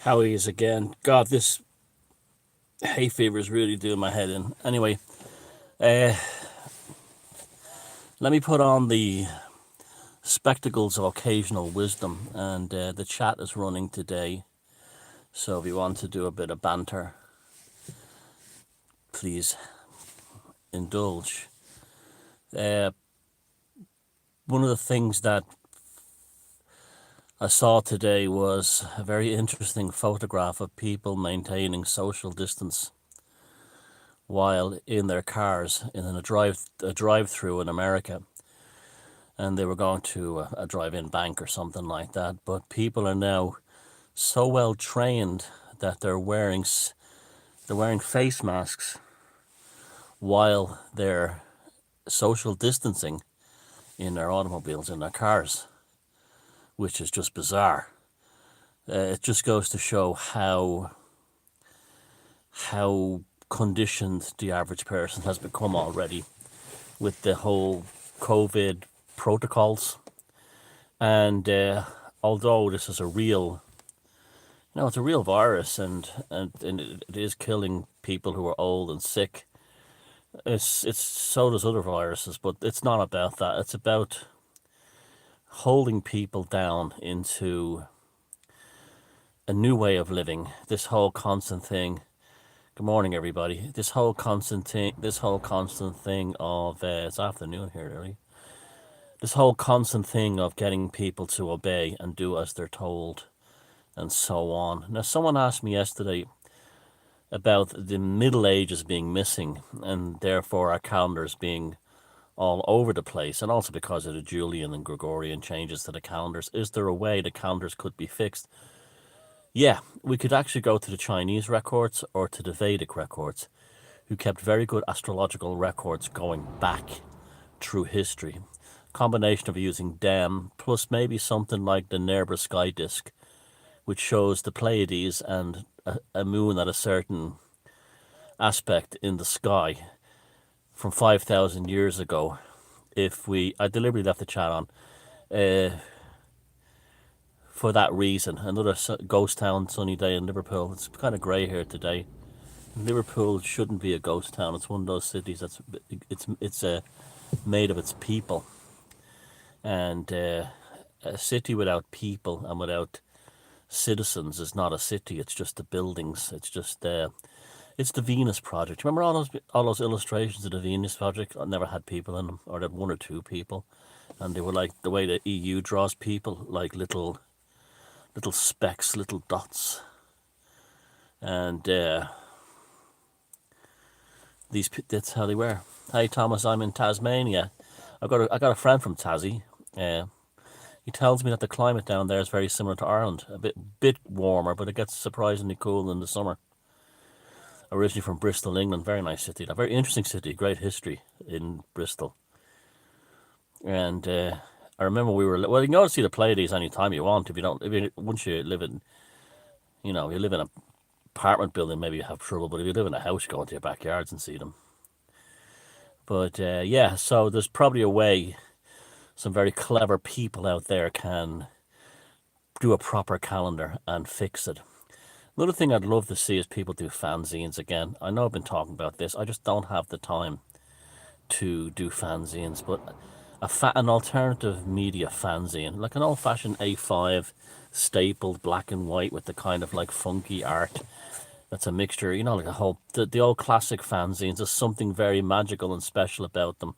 How he is again. God, this hay fever is really doing my head in. Anyway, uh, let me put on the spectacles of occasional wisdom, and the chat is running today. So if you want to do a bit of banter, please indulge. Uh, One of the things that I saw today was a very interesting photograph of people maintaining social distance while in their cars in a drive-through in America, and they were going to a drive-in bank or something like that. But people are now so well trained that they're wearing face masks while they're social distancing in their automobiles, in their cars, which is just bizarre. It just goes to show how conditioned the average person has become already with the whole COVID protocols. And although this is it's a real virus, and it is killing people who are old and sick. It's so does other viruses, but it's not about that. It's about holding people down into a new way of living. This whole constant thing. Good morning, everybody. This whole constant thing of it's afternoon here, really. This whole constant thing of getting people to obey and do as they're told, and so on. Now, someone asked me yesterday about the Middle Ages being missing, and therefore our calendars being all over the place, and also because of the Julian and Gregorian changes to the calendars. Is there a way the calendars could be fixed? Yeah, we could actually go to the Chinese records or to the Vedic records, who kept very good astrological records going back through history. Combination of using them plus maybe something like the Nebra sky disk, which shows the Pleiades and a moon at a certain aspect in the sky from 5,000 years ago. I deliberately left the chat on uh, for that reason. Another ghost town sunny day in Liverpool. It's kind of grey here today. Liverpool shouldn't be a ghost town. It's one of those cities it's made of its people, and a city without people and without citizens is not a city. It's just the buildings. It's the Venus Project. Remember all those illustrations of the Venus Project? I never had people in them, or they had one or two people, and they were like the way the EU draws people, like little specks, little dots, and that's how they were. Hey Thomas, I'm in Tasmania. I got a friend from Tassie. He tells me that the climate down there is very similar to Ireland, a bit warmer, but it gets surprisingly cool in the summer. Originally from Bristol, England. Very nice city. A very interesting city. Great history in Bristol. And I remember you can go to see the Pleiades any time you want. Once you live in, you live in an apartment building, maybe you have trouble. But if you live in a house, you go into your backyards and see them. But yeah, so there's probably a way some very clever people out there can do a proper calendar and fix it. Another thing I'd love to see is people do fanzines again. I know I've been talking about this. I just don't have the time to do fanzines, but an alternative media fanzine, like an old-fashioned A5 stapled black and white with the kind of like funky art. That's a mixture, like the old classic fanzines. There's something very magical and special about them.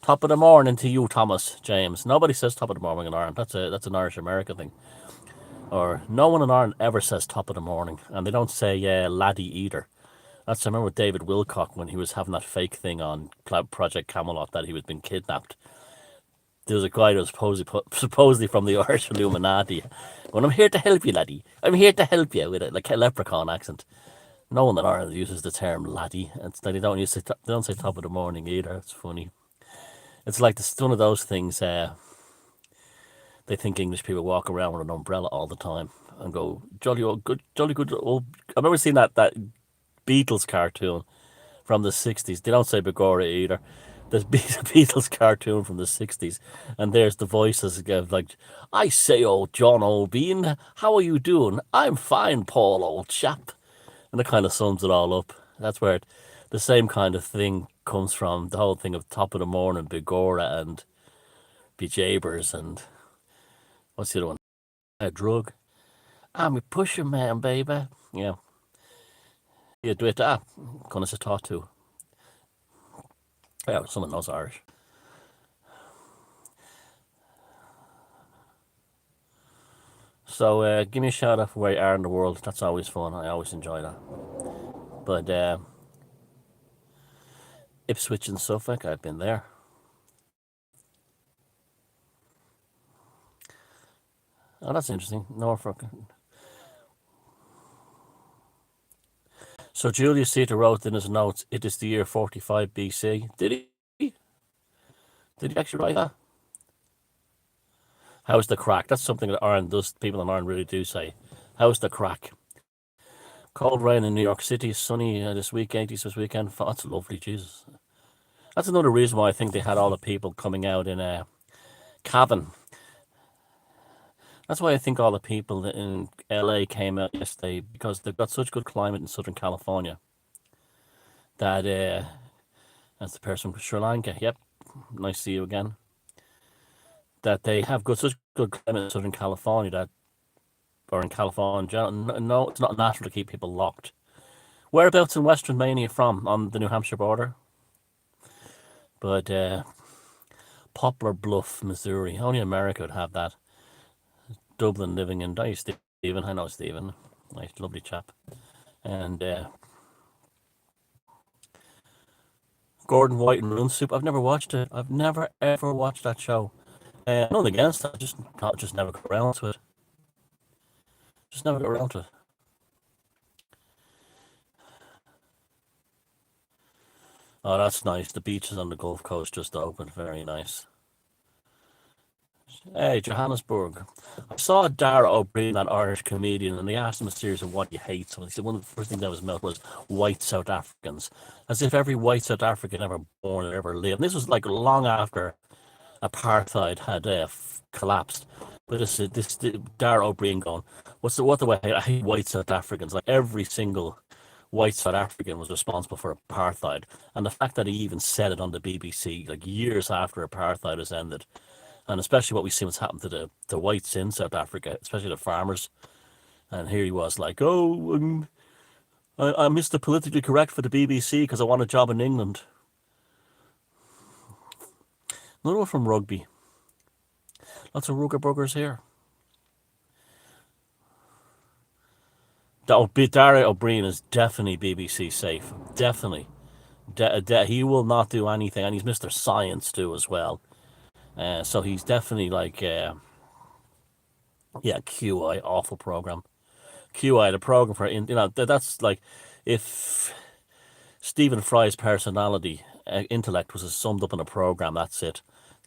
Top of the morning to you, Thomas James. Nobody says top of the morning in Ireland. That's an Irish American thing. Or no one in Ireland ever says top of the morning, and they don't say laddie either. I remember David Wilcock when he was having that fake thing on Project Camelot that he was being kidnapped. There was a guy that was supposedly from the Irish Illuminati. Well, I'm here to help you, laddie. I'm here to help you, with a leprechaun accent. No one in Ireland uses the term laddie. They don't say top of the morning either. It's funny. It's like one of those things. They think English people walk around with an umbrella all the time and go jolly good old. I remember seeing that Beatles cartoon from the 60s. They don't say begorra either. the Beatles cartoon from the 60s, and there's the voices of like, I say, old John O'Bean, how are you doing? I'm fine, Paul, old chap. And it kind of sums it all up. That's where the same kind of thing comes from. The whole thing of Top of the Morning, Bigora, and Bejabers, and what's the other one? A drug. I'm a pusher man, baby. Yeah. You do it. Gonna say talk to. Yeah, someone knows Irish. So give me a shout out for where you are in the world. That's always fun. I always enjoy that. But Ipswich and Suffolk, I've been there. Oh, that's interesting. Norfolk. So Julius Caesar wrote in his notes, it is the year 45 BC. Did he? Did he actually write that? How's the crack? That's something that Ireland does. People in Ireland really do say. How's the crack? Cold rain in New York City, sunny this week, 80s this weekend. That's lovely, Jesus. That's another reason why I think they had all the people coming out in Cavan. That's why I think all the people in LA came out yesterday, because they've got such good climate in Southern California that, that's the person from Sri Lanka. Yep, nice to see you again. That they have such good climate in Southern California that, or in California, no, it's not natural to keep people locked. Whereabouts in Western Maine are you from? On the New Hampshire border? But Poplar Bluff, Missouri. Only America would have that. Dublin living in. Hi, Stephen. I know Stephen. Nice, lovely chap. And Gordon White and Rune Soup. I've never watched it. I've never ever watched that show. Nothing against that. Just never got around to it. Just never got around to it. Oh, that's nice. The beaches on the Gulf Coast just opened. Very nice. Hey, Johannesburg. I saw Dara O'Brien, that Irish comedian, and they asked him a series of what he hates. And he said one of the first things out of his mouth was white South Africans, as if every white South African ever born or ever lived. And this was like long after apartheid had collapsed. But this Dara O'Brien going, what the way I hate white South Africans. Like every single white South African was responsible for apartheid, and the fact that he even said it on the BBC like years after apartheid has ended, and especially what we see what's happened to the whites in South Africa, especially the farmers. And here he was like, oh, I missed the politically correct for the BBC because I want a job in England. Another one from rugby. Lots of rugger buggers here. Dara O'Brien is definitely BBC safe. Definitely. He will not do anything. And he's Mr. Science too as well. So he's definitely like, yeah, QI, awful program. QI, the program for, that's like, if Stephen Fry's personality, intellect was summed up in a program, that's it.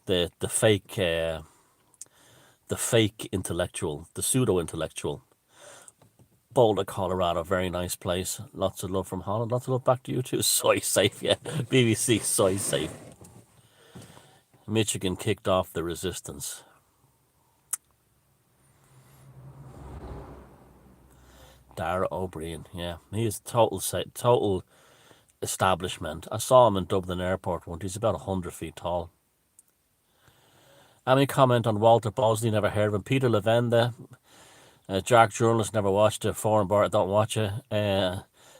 The fake intellectual, the pseudo intellectual. Boulder, Colorado, very nice place. Lots of love from Holland. Lots of love back to you too. Soy safe, yeah. BBC soy safe. Michigan kicked off the resistance. Dara O'Brien, yeah, he is total establishment. I saw him in Dublin Airport once. He's about 100 feet tall. Any comment on Walter Bosley? Never heard of him. Peter Levenda, Jack journalist, never watched it. Foreign bar, don't watch it.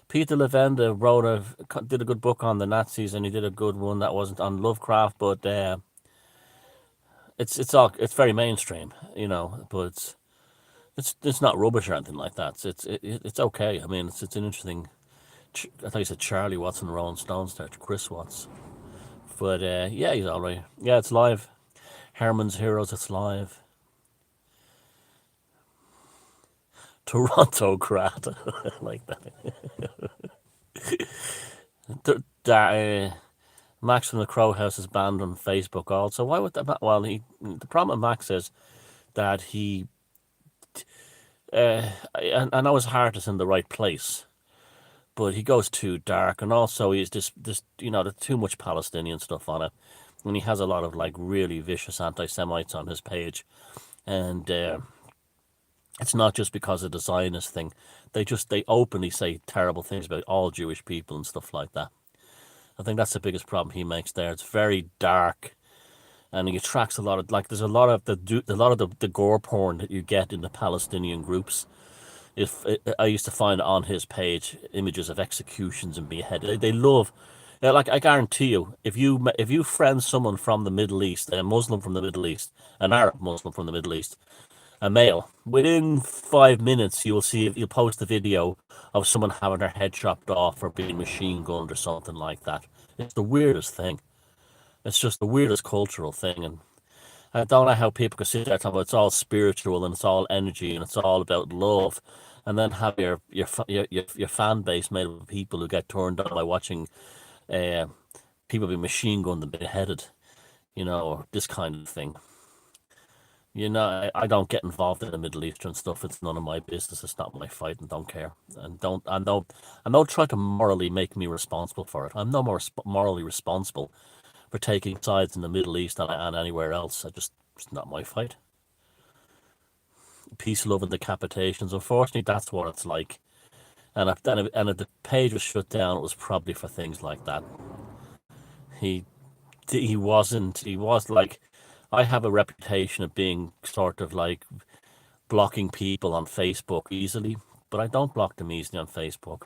Peter Levenda did a good book on the Nazis, and he did a good one that wasn't on Lovecraft, but it's very mainstream, but it's not rubbish or anything like that. It's okay. I mean, it's an interesting. I thought you said Charlie Watts and the Rolling Stones there, Chris Watts, but yeah, he's all right. Yeah, it's live. Herman's Heroes, it's live. Toronto Crat, like that. Max from the Crow House is banned on Facebook also. Why would that? Well, the problem with Max is that I know his heart is in the right place, but he goes too dark, and also he's this there's too much Palestinian stuff on it, and he has a lot of like really vicious anti-Semites on his page, and it's not just because of the Zionist thing. They openly say terrible things about all Jewish people and stuff like that. I think that's the biggest problem he makes there. It's very dark, and he attracts a lot of like. There's a lot of the gore porn that you get in the Palestinian groups. If I used to find on his page images of executions and beheaded, they love. Yeah, like I guarantee you, if you friend someone from the Middle East, a Muslim from the Middle East, an Arab Muslim from the Middle East, a male, within 5 minutes you'll post a video of someone having their head chopped off or being machine gunned or something like that. It's the weirdest thing. It's just the weirdest cultural thing, and I don't know how people can sit there talking about it's all spiritual and it's all energy and it's all about love, and then have your fan base made up of people who get turned on by watching uh, people be machine gunned and beheaded, or this kind of thing. I don't get involved in the Middle Eastern stuff. It's none of my business. It's not my fight, and don't care. And don't try to morally make me responsible for it. I'm no more morally responsible for taking sides in the Middle East and anywhere else. It's not my fight. Peace, love, and decapitations. Unfortunately, that's what it's like. And if the page was shut down, it was probably for things like that. He he wasn't. He was like, I have a reputation of being sort of like blocking people on Facebook easily, but I don't block them easily on Facebook.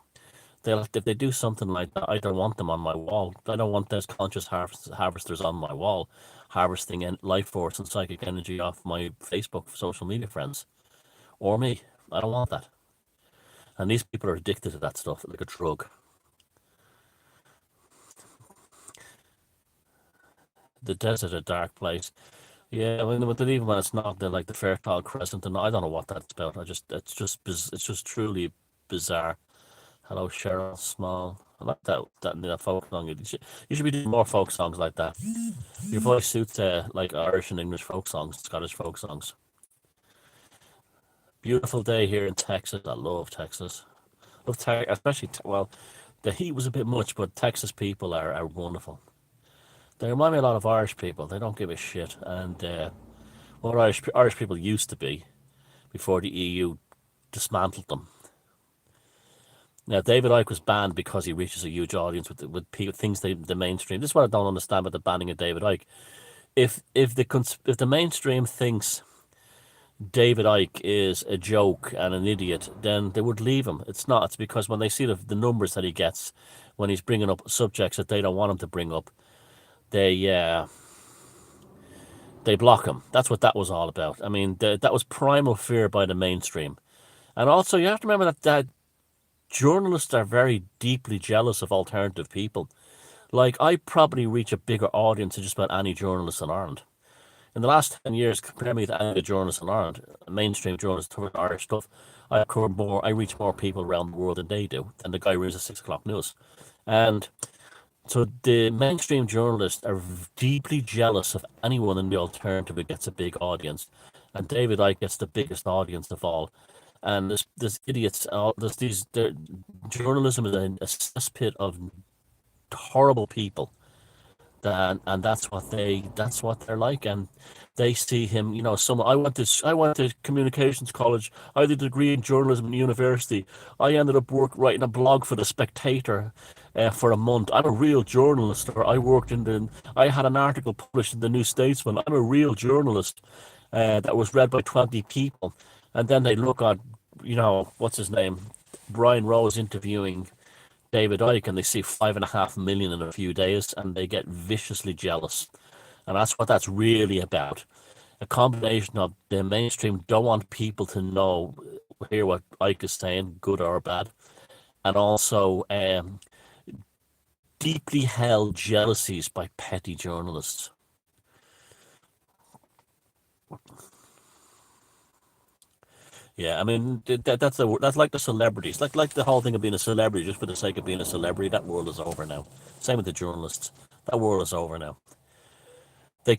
If they do something like that, I don't want them on my wall. I don't want those conscious harvesters on my wall, harvesting life force and psychic energy off my Facebook social media friends or me. I don't want that. And these people are addicted to that stuff like a drug. The desert, a dark place. Yeah, but even when it's not, they're like the Fertile Crescent, and I don't know what that's about. It's just truly bizarre. Hello, Cheryl Small. I like that folk song. You should be doing more folk songs like that. Your voice suits like Irish and English folk songs, Scottish folk songs. Beautiful day here in Texas. I love Texas. Love especially well, the heat was a bit much, but Texas people are wonderful. They remind me a lot of Irish people. They don't give a shit, and what Irish people used to be before the EU dismantled them. Now, David Icke was banned because he reaches a huge audience with people, things the mainstream. This is what I don't understand about the banning of David Icke. If the mainstream thinks David Icke is a joke and an idiot, then they would leave him. It's not. It's because when they see the numbers that he gets when he's bringing up subjects that they don't want him to bring up, they block him. That's what that was all about. I mean, that was primal fear by the mainstream. And also, you have to remember that journalists are very deeply jealous of alternative people. Like, I probably reach a bigger audience than just about any journalist in Ireland. In the last 10 years, compare me to any journalist in Ireland, mainstream journalists covering Irish stuff, I reach more people around the world than they do, than the guy who reads the 6 o'clock news. And so the mainstream journalists are deeply jealous of anyone in the alternative who gets a big audience. And David Icke gets the biggest audience of all. And there's idiots, journalism is a cesspit of horrible people. And that's what they're like, and they see him. I went to communications college. I did a degree in journalism in university. I ended up writing a blog for the Spectator for a month. I'm a real journalist. Or I had an article published in the New Statesman. I'm a real journalist that was read by 20 people, and then they look at what's his name, Brian Rose interviewing David Icke, and they see 5.5 million in a few days, and they get viciously jealous. And that's what that's really about. A combination of the mainstream don't want people to hear what Icke is saying, good or bad, and also deeply held jealousies by petty journalists. Yeah, I mean that's like the celebrities, like the whole thing of being a celebrity just for the sake of being a celebrity. That world is over now. Same with the journalists. That world is over now. They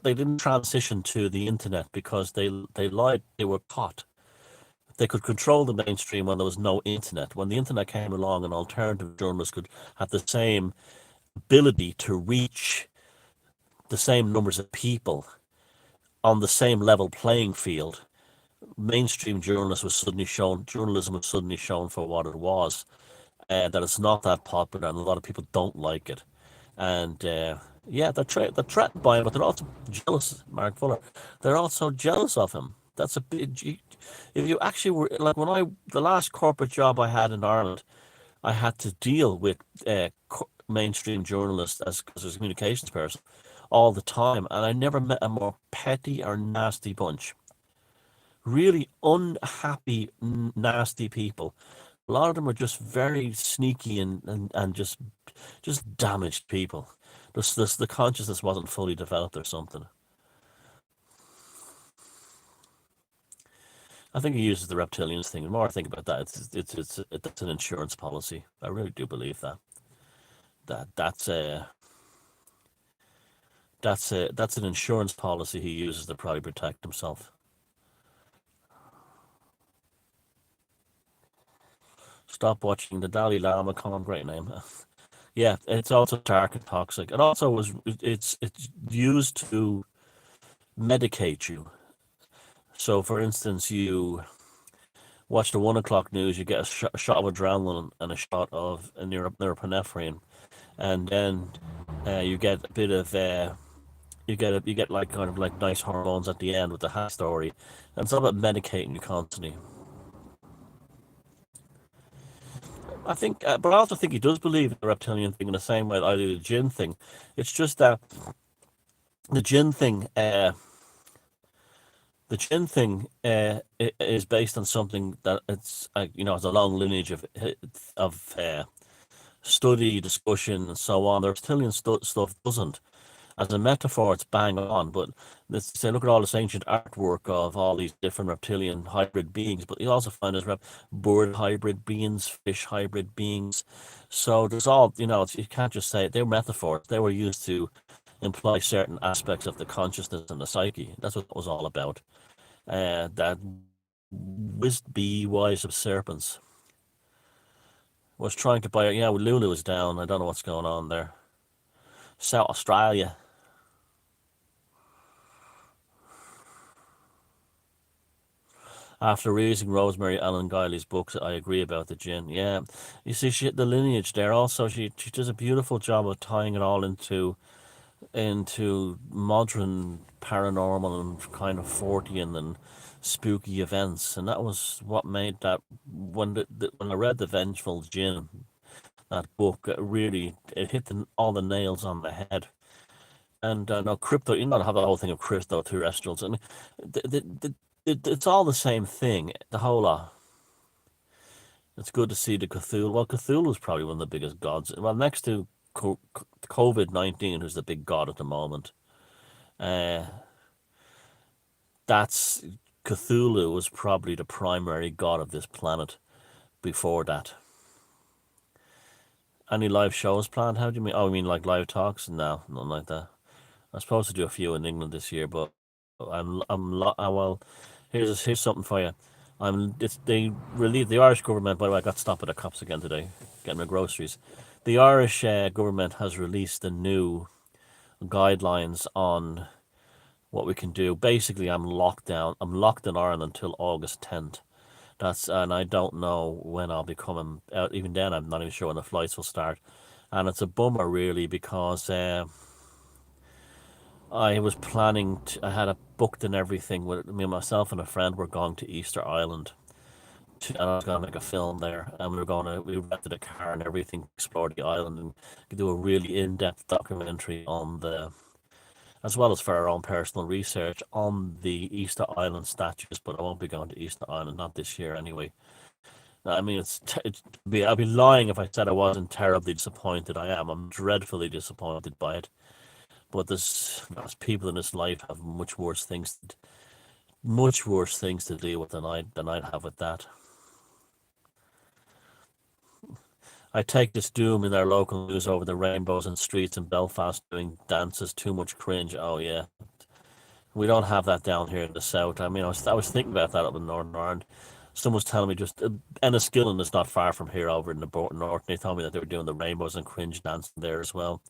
didn't transition to the internet because they lied. They were caught. They could control the mainstream when there was no internet. When the internet came along, an alternative journalist could have the same ability to reach the same numbers of people on the same level playing field. Mainstream journalism was suddenly shown for what it was, that it's not that popular, and a lot of people don't like it. And yeah, they're threatened by him, but they're also jealous. Mark Fuller, they're also jealous of him. That's a big. If you actually were like when the last corporate job I had in Ireland, I had to deal with mainstream journalists as a communications person all the time, and I never met a more petty or nasty bunch. Really unhappy, nasty people. A lot of them are just very sneaky and just damaged people. The consciousness wasn't fully developed or something. I think he uses the reptilians thing. The more I think about that, it's an insurance policy. I really do believe that. That's that's an insurance policy he uses to probably protect himself. Stop watching the Dalai Lama. Con, great name. Yeah, it's also dark and toxic. It also was it's used to medicate you. So, for instance, you watch the 1 o'clock news, you get a shot of adrenaline and a shot of norepinephrine, and then you get a bit of you get like kind of like nice hormones at the end with the hat story, and it's all about medicating you constantly. I think, but I also think he does believe in the reptilian thing in the same way that I do the gin thing. It's just that the gin thing, the gin thing, is based on something that it's it's a long lineage of study, discussion, and so on. The reptilian stuff doesn't. As a metaphor, it's bang on, but let's say look at all this ancient artwork of all these different reptilian hybrid beings, but you also find there's bird hybrid beings, fish hybrid beings. So there's all, you can't just say it. They're metaphors. They were used to imply certain aspects of the consciousness and the psyche. That's what it was all about. That be wise of serpents was trying to buy. Yeah, Lulu is down. I don't know what's going on there. South Australia. After reading Rosemary Ellen Guiley's books, I agree about the gin. Yeah, you see, the lineage there. Also, she does a beautiful job of tying it all into modern paranormal and kind of Fortean and spooky events, and that was what made that when I read the Vengeful Gin, that book, it hit all the nails on the head. And no crypto, you know, have the whole thing of crypto terrestrials, and it's all the same thing. The whole it's good to see the Cthulhu. Well, Cthulhu is probably one of the biggest gods. Well, next to COVID-19, who's the big god at the moment. Uh, that's Cthulhu was probably the primary god of this planet before that. Any live shows planned? How do you mean? Oh, I mean like live talks? No, nothing like that. I'm supposed to do a few in England this year, but well. Here's something for you. They released the Irish government. By the way, I got stopped at the cops again today, getting my groceries. The Irish government has released the new guidelines on what we can do. Basically, I'm locked down. I'm locked in Ireland until August 10th. And I don't know when I'll be coming out. Even then, I'm not even sure when the flights will start. And it's a bummer, really, because I was planning I had it booked and everything. With me, myself, and a friend were going to Easter Island, and I was going to make a film there. And we rented a car and everything, to explore the island and do a really in-depth documentary as well as for our own personal research on the Easter Island statues. But I won't be going to Easter Island, not this year anyway. I mean, I'd be lying if I said I wasn't terribly disappointed. I am. I'm dreadfully disappointed by it. But there's people in this life have much worse things to deal with than I'd have with that. I take this doom in our local news over the rainbows and streets in Belfast doing dances. Too much cringe. Oh yeah, we don't have that down here in the south. I mean, I was thinking about that up in Northern Ireland. Someone was telling me just Enniskillen is not far from here over in the north. And they told me that they were doing the rainbows and cringe dancing there as well.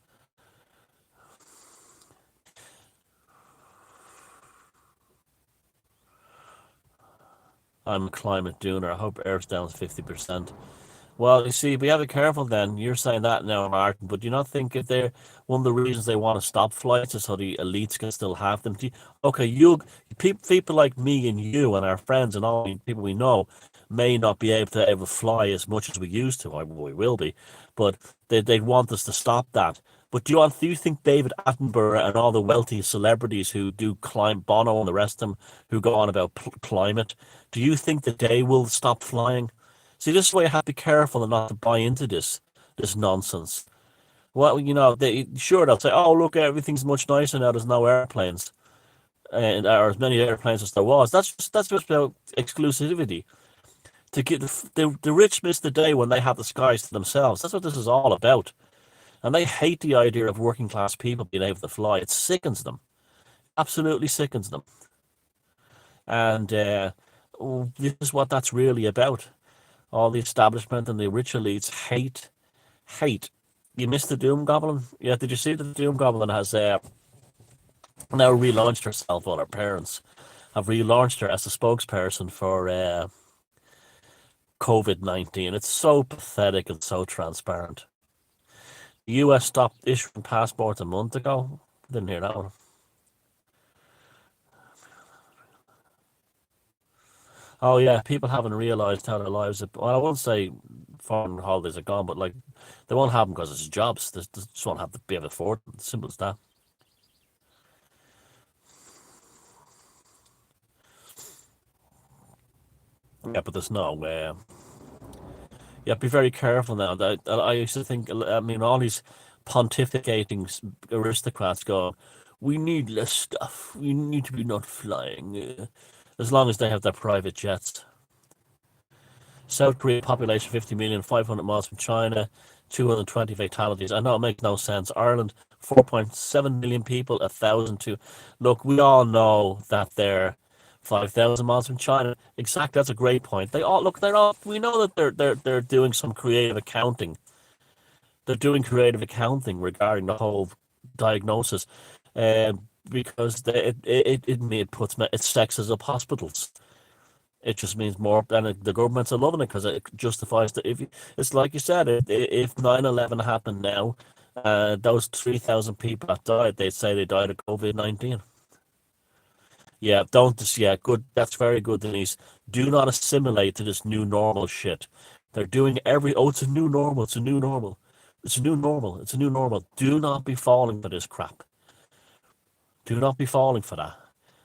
I'm a climate dooner. I hope Earth's down 50%. Well, you see, be ever careful then. You're saying that now, Martin, but do you not think if they're one of the reasons they want to stop flights is so the elites can still have them? Okay, people like me and you and our friends and all the people we know may not be able to ever fly as much as we used to. We will be, but they want us to stop that. But do you think David Attenborough and all the wealthy celebrities who do climb, Bono and the rest of them who go on about climate, do you think that they will stop flying? See, this is why you have to be careful and not to buy into this nonsense. Well, they'll say, "Oh, look, everything's much nicer now. There's no airplanes, and or as many airplanes as there was." That's just about exclusivity to get the rich miss the day when they have the skies to themselves. That's what this is all about, and they hate the idea of working class people being able to fly. It sickens them, absolutely sickens them, and this is what that's really about. All the establishment and the rich elites hate. You missed the Doom Goblin? Yeah, did you see that the Doom Goblin has now relaunched herself? All her parents have relaunched her as a spokesperson for COVID-19. It's so pathetic and so transparent. The US stopped issuing passports a month ago. Didn't hear that one. Oh yeah, people haven't realised how their lives. Well, I won't say foreign holidays are gone, but like they won't have them because it's jobs. They just won't have to be able to afford them. Simple as that. Yeah, but there's no way. You have to be very careful now. I used to think, I mean, all these pontificating aristocrats go, we need less stuff. We need to be not flying. As long as they have their private jets. South Korea population 50 million, 500 miles from China, 220 fatalities. I know it makes no sense. Ireland, 4.7 million people, 1,000 to. Look, we all know that they're 5,000 miles from China. Exactly, that's a great point. They all look. They're all. We know that they're doing some creative accounting. They're doing creative accounting regarding the whole diagnosis, because it puts it sexes up hospitals. It just means more, and the governments are loving it because it justifies that it's like you said, if 9/11 happened now, those 3,000 people that died, they'd say they died of COVID-19. Yeah, don't just, yeah, good. That's very good, Denise. Do not assimilate to this new normal shit. They're doing it's a new normal, it's a new normal. It's a new normal, it's a new normal. Do not be falling for this crap. Do not be falling for that.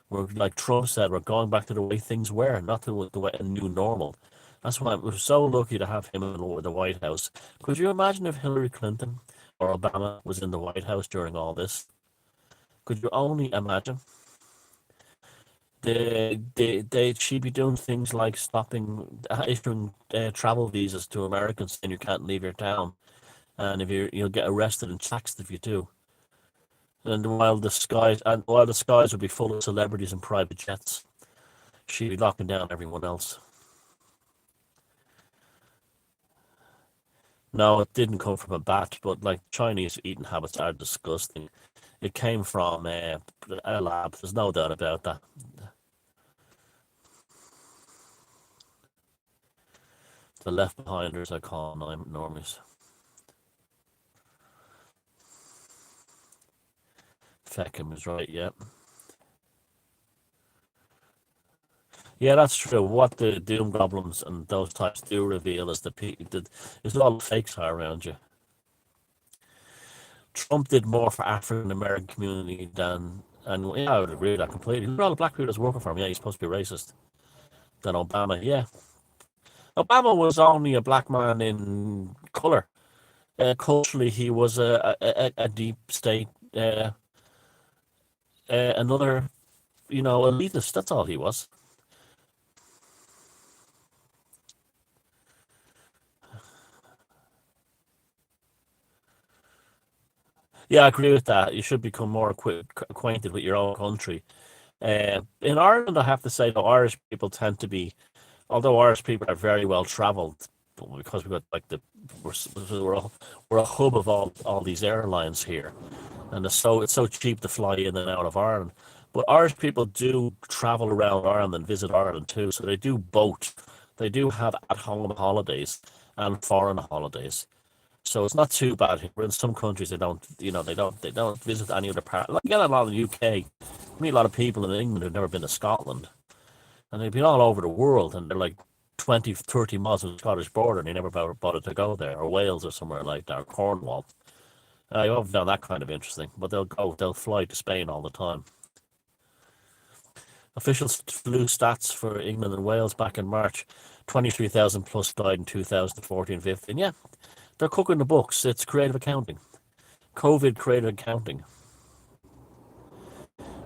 We're like Trump said, we're going back to the way things were, not to the way a new normal. That's why we're so lucky to have him in the White House. Could you imagine if Hillary Clinton or Obama was in the White House during all this? Could you only imagine? She'd be doing things like stopping issuing travel visas to Americans, and you can't leave your town, and if you'll get arrested and taxed if you do. And while the skies would be full of celebrities and private jets, she'd be locking down everyone else. No, it didn't come from a bat, but like Chinese eating habits are disgusting. It came from a lab. There's no doubt about that. The left behinders, I call them normies. Feckham is right. Yeah, yeah, that's true. What the doom goblins and those types do reveal is there's a lot of fakes are around you. Trump did more for African American community than, and yeah, I would agree with that completely. Look at all the black people that's working for him. Yeah, he's supposed to be racist. Than Obama. Yeah, Obama was only a black man in color. Culturally, he was a deep state, another, elitist. That's all he was. Yeah, I agree with that. You should become more acquainted with your own country. In Ireland, I have to say, the Irish people tend to be although Irish people are very well travelled, because we've got like we're we're a, we're a hub of all these airlines here, and it's so cheap to fly in and out of Ireland. But Irish people do travel around Ireland and visit Ireland too, so they do both. They do have at-home holidays and foreign holidays. So it's not too bad here. In some countries, they don't, they don't visit any other part. Like, you get a lot in the UK. I meet a lot of people in England who've never been to Scotland, and they've been all over the world, and they're like 20, 30 miles from the Scottish border, and they never bothered to go there, or Wales or somewhere like that, or Cornwall. I haven't found that kind of interesting, but they'll fly to Spain all the time. Official flu stats for England and Wales back in March: 23,000 plus died in 2014-15. Yeah, they're cooking the books. It's creative accounting. COVID creative accounting.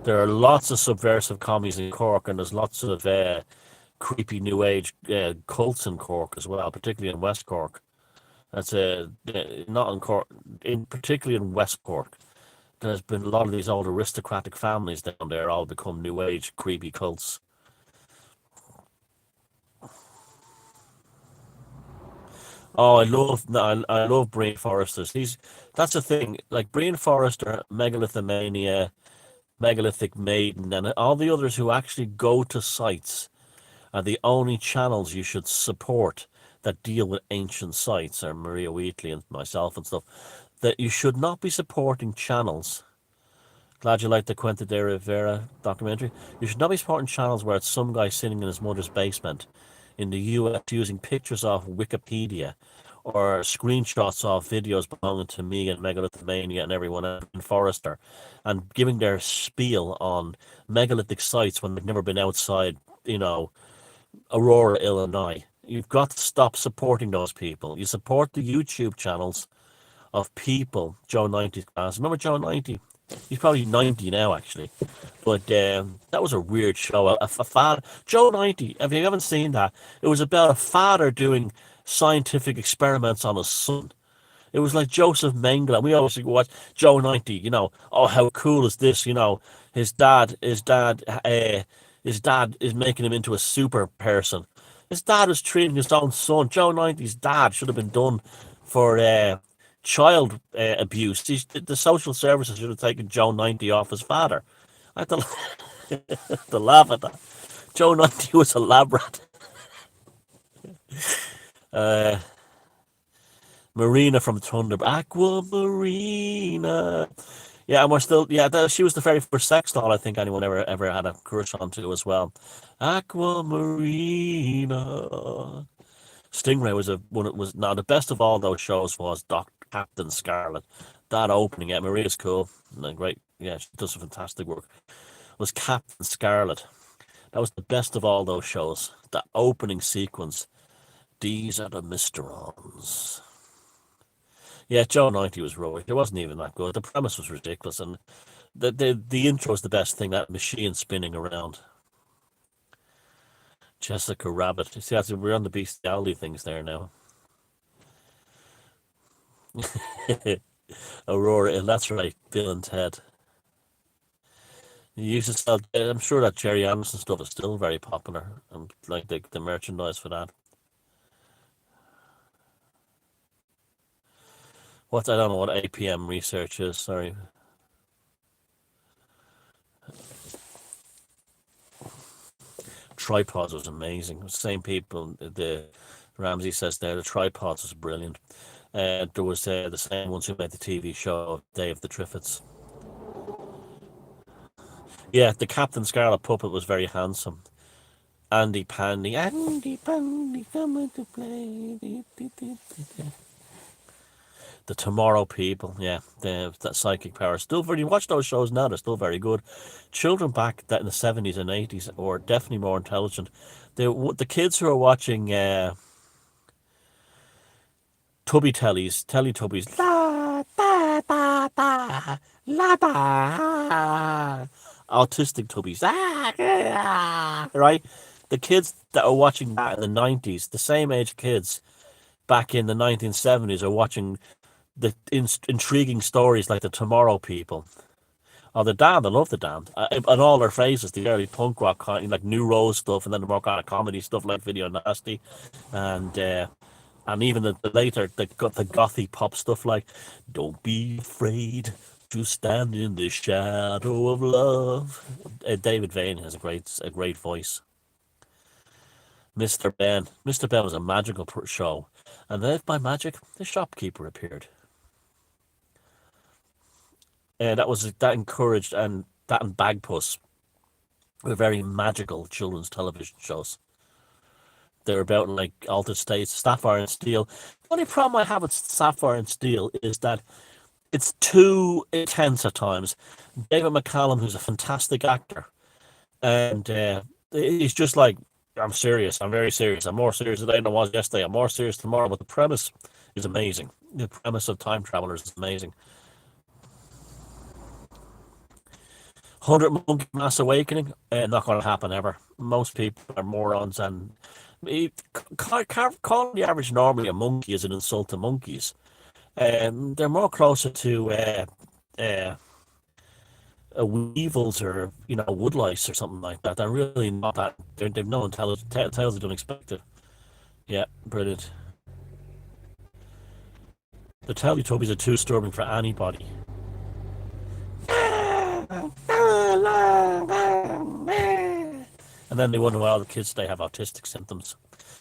There are lots of subversive commies in Cork, and there's lots of creepy New Age cults in Cork as well, particularly in West Cork. That's not in Cork, particularly in West Cork. There's been a lot of these old aristocratic families down there all become New Age creepy cults. Oh, I love Brian Forrester's. That's the thing. Like Brian Forrester, Megalithomania, Megalithic Maiden, and all the others who actually go to sites are the only channels you should support that deal with ancient sites, or Maria Wheatley and myself and stuff. That you should not be supporting channels. Glad you liked the Quinta de Rivera documentary. You should not be supporting channels where it's some guy sitting in his mother's basement in the US using pictures off Wikipedia or screenshots of videos belonging to me and Megalithomania and everyone else in Forrester, and giving their spiel on megalithic sites when they've never been outside, Aurora, Illinois. You've got to stop supporting those people. You support the YouTube channels of people. Joe 90's class. Remember Joe 90? He's probably 90 now, actually. But that was a weird show. A father, Joe 90, if you haven't seen that, it was about a father doing scientific experiments on his son. It was like Joseph Mengele. We always watch Joe 90, oh, how cool is this? His dad, his dad, his dad is making him into a super person. His dad was treating his own son. Joe 90's dad should have been done for child abuse. The social services should have taken Joe 90 off his father. I had to laugh at that. Joe 90 was a lab rat. Uh, Marina from Thunder, Aqua Marina. Yeah, and we're still, yeah, she was the very first sex doll I think anyone ever had a crush on to as well. Aqua Marina. Stingray was one. It was now the best of all those shows was Doc Captain Scarlet. That opening, yeah, Maria's cool, and great. Yeah, she does some fantastic work. It was Captain Scarlet. That was the best of all those shows. That opening sequence. These are the Mysterons. Yeah, Joe 90 was rubbish. It wasn't even that good. The premise was ridiculous, and the intro is the best thing. That machine spinning around. Jessica Rabbit. You see, we're on the bestiality things there now. Aurora, and that's right, Bill and Ted. You used to sell. I'm sure that Jerry Anderson stuff is still very popular, and like the merchandise for that. I don't know what APM research is. Sorry. Tripods was amazing. Same people. The Ramsey says there the tripods was brilliant. There was the same ones who made the TV show Day of the Triffids. Yeah, the Captain Scarlet puppet was very handsome. Andy Pandy, coming to play. The Tomorrow People, yeah, that psychic power. Still very. You watch those shows now; they're still very good. Children back that in the 70s and 80s were definitely more intelligent. The kids who are watching Tubby Tellies, Teletubbies, la da da da, la da, autistic Tubbies, right? The kids that are watching that in the 90s, the same age kids back in the 1970s are watching the intriguing stories like the Tomorrow People. Oh, the Damned, I love the Damned. And all their phases, the early punk rock kind, like New Rose stuff, and then the more kind of comedy stuff like Video Nasty, and even the later the gothy pop stuff like "Don't Be Afraid to Stand in the Shadow of Love." David Vane has a great voice. Mr. Ben was a magical show, and then by magic, the shopkeeper appeared. And that encouraged, and that and Bagpuss were very magical children's television shows. They're about like altered states, Sapphire and Steel. The only problem I have with Sapphire and Steel is that it's too intense at times. David McCallum, who's a fantastic actor, and he's just like, I'm serious. I'm very serious. I'm more serious today than I was yesterday. I'm more serious tomorrow. But the premise is amazing. The premise of time travelers is amazing. 100 Monkey Mass Awakening, not going to happen ever. Most people are morons, and calling the average normally a monkey is an insult to monkeys. They're more closer to uh, weevils or woodlice or something like that. They're really not that. They've no intelligence. Tails they don't expect it. Yeah, brilliant. The Teletubbies are too disturbing for anybody. And then they wonder why all the kids today have autistic symptoms,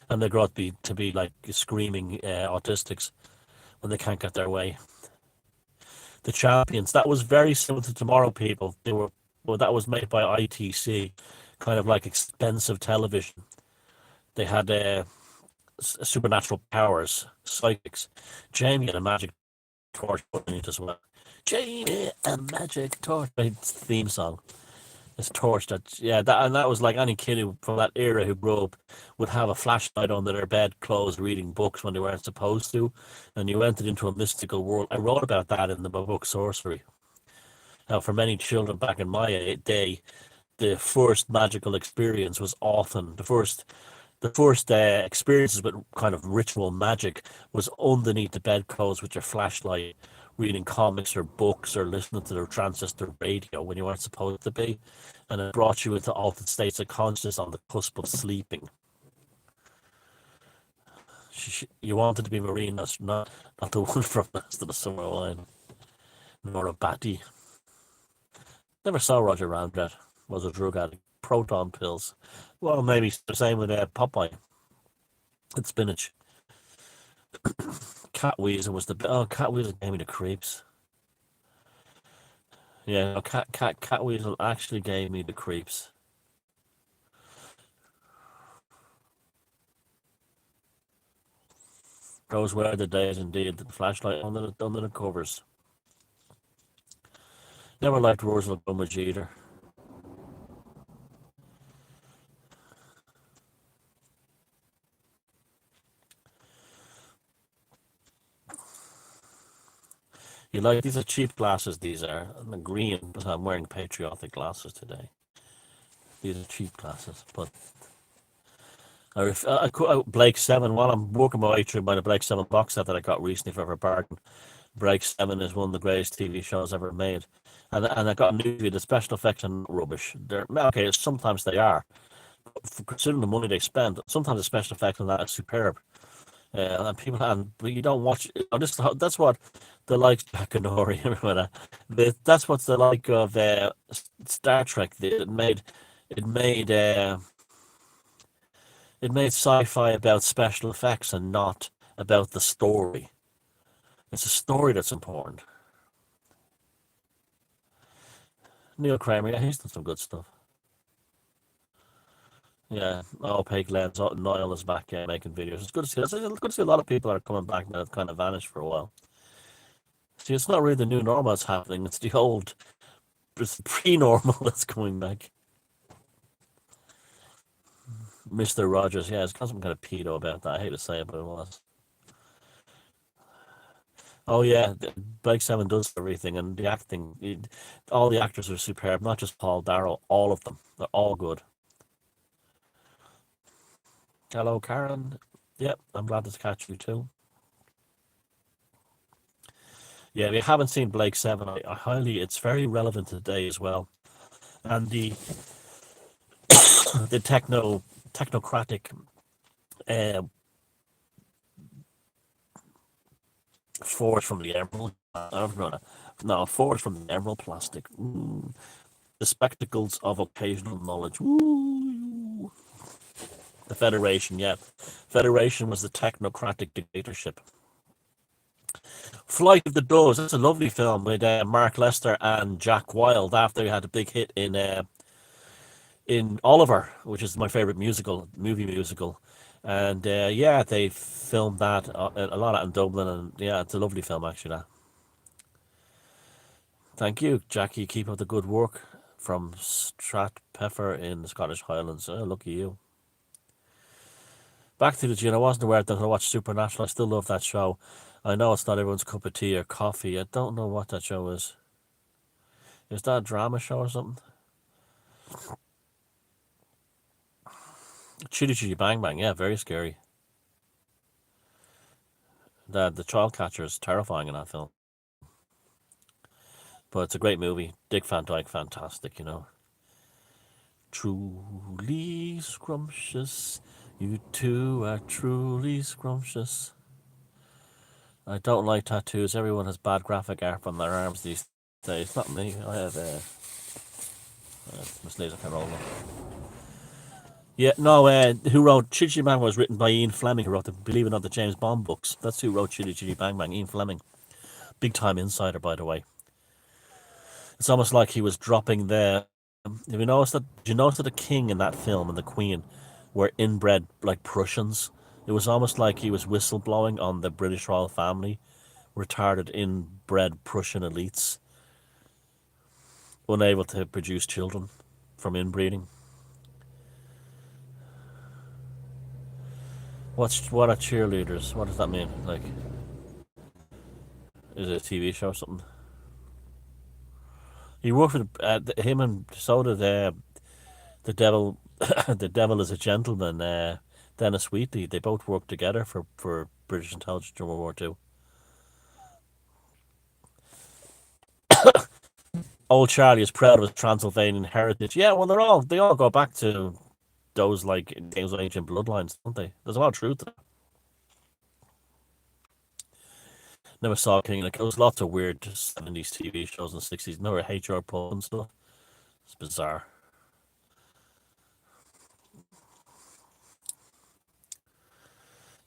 and they grow up to be like screaming autistics when they can't get their way. The Champions, that was very similar to Tomorrow People. That was made by ITC, kind of like expensive television. They had supernatural powers, psychics. Jamie and a magic torch in it as well. Jamie and magic torch. It's the theme song. It's torch that was like any kid from that era who grew up would have a flashlight under their bed, closed, reading books when they weren't supposed to, and you entered into a mystical world. I wrote about that in the book Sorcery. Now, for many children back in my day, the first magical experience was often the first experiences with kind of ritual magic was underneath the bedclothes with your flashlight, reading comics or books or listening to the transistor radio when you weren't supposed to be, and it brought you into altered states of consciousness on the cusp of sleeping. You wanted to be Marine, not the one from Last of the Summer Wine, nor a Batty. Never saw Roger Ramjet. Was a drug addict. Proton pills. Well, maybe the same with Popeye. And spinach. Cat Weasel was Cat Weasel gave me the creeps. Yeah, no, Cat Weasel actually gave me the creeps. Those were the days indeed. The flashlight under the covers. Never liked Rosal Gummidge either. These are cheap glasses, these are. I'm green, but I'm wearing patriotic glasses today. These are cheap glasses, but Blake 7, while I'm working my way through by the Blake 7 box set that I got recently for a bargain. Blake 7 is one of the greatest TV shows ever made. And I got a new view. The special effects are not rubbish. They're okay, sometimes they are. Considering the money they spend, sometimes the special effects on that is superb. But you don't watch. That's what the likes of Jack and Nori and everyone. That's what's the like of Star Trek. It made uh, it made sci-fi about special effects and not about the story. It's a story that's important. Neil Kramer, yeah, he's done some good stuff. Yeah, opaque lens. Niall is back making videos. It's good to see. It's good to see a lot of people are coming back now. That kind of vanished for a while. See, it's not really the new normal that's happening. It's the pre-normal that's coming back. Mr. Rogers, yeah, it's got some kind of pedo about that. I hate to say it, but it was. Oh yeah, Blake Seven does everything, and the acting. All the actors are superb. Not just Paul Darrow, all of them. They're all good. Hello, Karen. Yep, I'm glad to catch you too. Yeah, if you haven't seen Blake Seven, I highly, it's very relevant today as well. And the technocratic uh, force from the emerald. No, force from the emerald plastic. Ooh. The spectacles of occasional knowledge. Ooh. The Federation, yeah. Federation was the technocratic dictatorship. Flight of the Doves, that's a lovely film with Mark Lester and Jack Wilde after he had a big hit in Oliver, which is my favorite movie musical. And yeah, they filmed that a lot in Dublin, and yeah, it's a lovely film actually. That. Thank you, Jackie. Keep up the good work from Stratpeffer in the Scottish Highlands. Oh, lucky you. Back to the gin. I wasn't aware that I watched Supernatural. I still love that show. I know it's not everyone's cup of tea or coffee. I don't know what that show is. Is that a drama show or something? Chitty Chitty Bang Bang. Yeah, very scary. The child catcher is terrifying in that film. But it's a great movie. Dick Van Dyke, fantastic, you know. Truly scrumptious. You two are truly scrumptious. I don't like tattoos. Everyone has bad graphic art on their arms these days. Not me. I have Miss Laser can roll. Yeah, no. Who wrote Chitty Chitty Bang Bang was written by Ian Fleming, who wrote the Believe It or Not the James Bond books. That's who wrote Chitty Chitty Bang Bang. Ian Fleming, big time insider, by the way. It's almost like he was dropping the. Have you noticed that? Did you notice that the king in that film and the queen were inbred like Prussians? It was almost like he was whistleblowing on the British royal family, retarded inbred Prussian elites, unable to produce children from inbreeding. What are cheerleaders? What does that mean? Like, is it a TV show or something? He worked with him, and so did the devil. The devil is a gentleman. Dennis Wheatley. They both worked together for British intelligence during World War Two. Old Charlie is proud of his Transylvanian heritage. Yeah, well, they all go back to those like those ancient bloodlines, don't they? There's a lot of truth to that. Never saw King. Like there was lots of weird 70s TV shows in the 60s. Remember HR Pub and stuff? It's bizarre.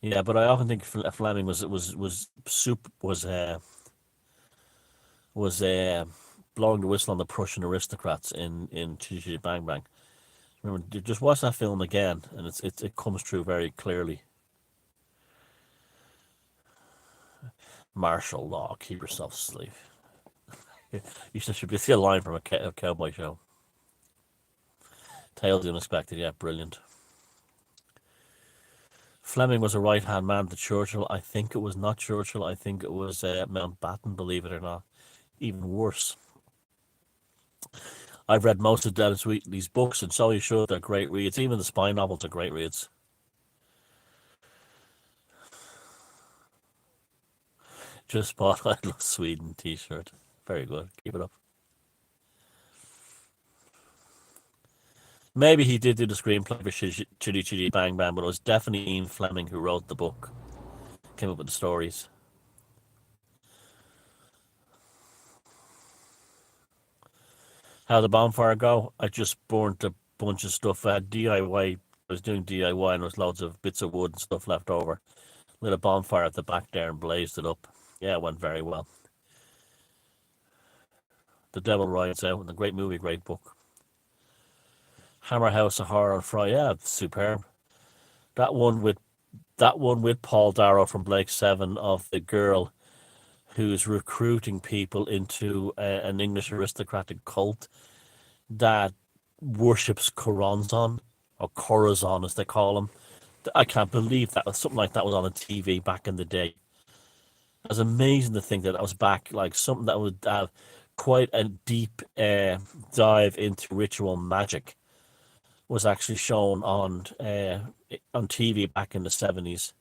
Yeah, but I often think Fleming was soup was blowing the whistle on the Prussian aristocrats in Chitty Chitty Bang Bang. Remember, just watch that film again, and it comes through very clearly. Martial law, keep yourself safe. You should be see a line from a cowboy show. Tales the unexpected, yeah, brilliant. Fleming was a right hand man to Churchill. I think it was not Churchill. I think it was Mountbatten, believe it or not. Even worse. I've read most of Dennis Wheatley's books, and so you should. They're great reads. Even the spy novels are great reads. Just bought I Love Sweden t-shirt. Very good. Keep it up. Maybe he did do the screenplay for Chitty Chitty Bang Bang, but it was definitely Ian Fleming who wrote the book. Came up with the stories. How the bonfire go? I just burnt a bunch of stuff. I had DIY. I was doing DIY and there was loads of bits of wood and stuff left over. Lit a bonfire at the back there and blazed it up. Yeah, it went very well. The Devil Rides Out, a great movie, great book. Hammer House of Horror on Friday. Yeah, it's superb. That one with that one with Paul Darrow from Blake Seven of the girl who's recruiting people into an English aristocratic cult that worships Corazon or Corazon as they call him. I can't believe that something like that was on a TV back in the day. It was amazing to think that that was back, like something that would have quite a deep dive into ritual magic was actually shown on TV back in the 70s.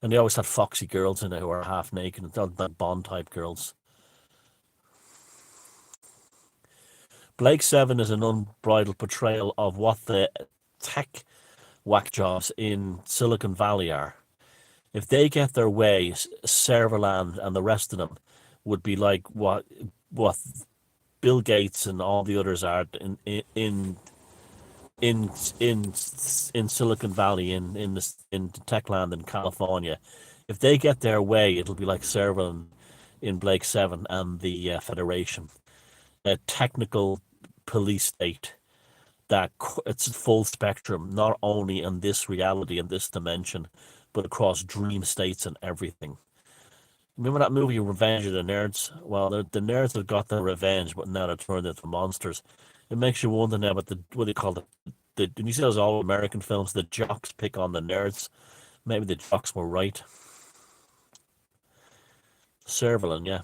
And they always had foxy girls in it who were half naked and like Bond type girls. Blake Seven is an unbridled portrayal of what the tech whack jobs in Silicon Valley are. If they get their way, Serverland and the rest of them would be like what Bill Gates and all the others are in in in Silicon Valley in Techland in California. If they get their way, it'll be like Serverland in Blake Seven and the Federation, a technical police state that it's full spectrum, not only in this reality and this dimension, but across dream states and everything. Remember that movie Revenge of the Nerds? Well, the nerds have got their revenge, but now they're turned into monsters. It makes you wonder now about the what do you call it? When you see those all American films, the jocks pick on the nerds. Maybe the jocks were right. Servalan, yeah.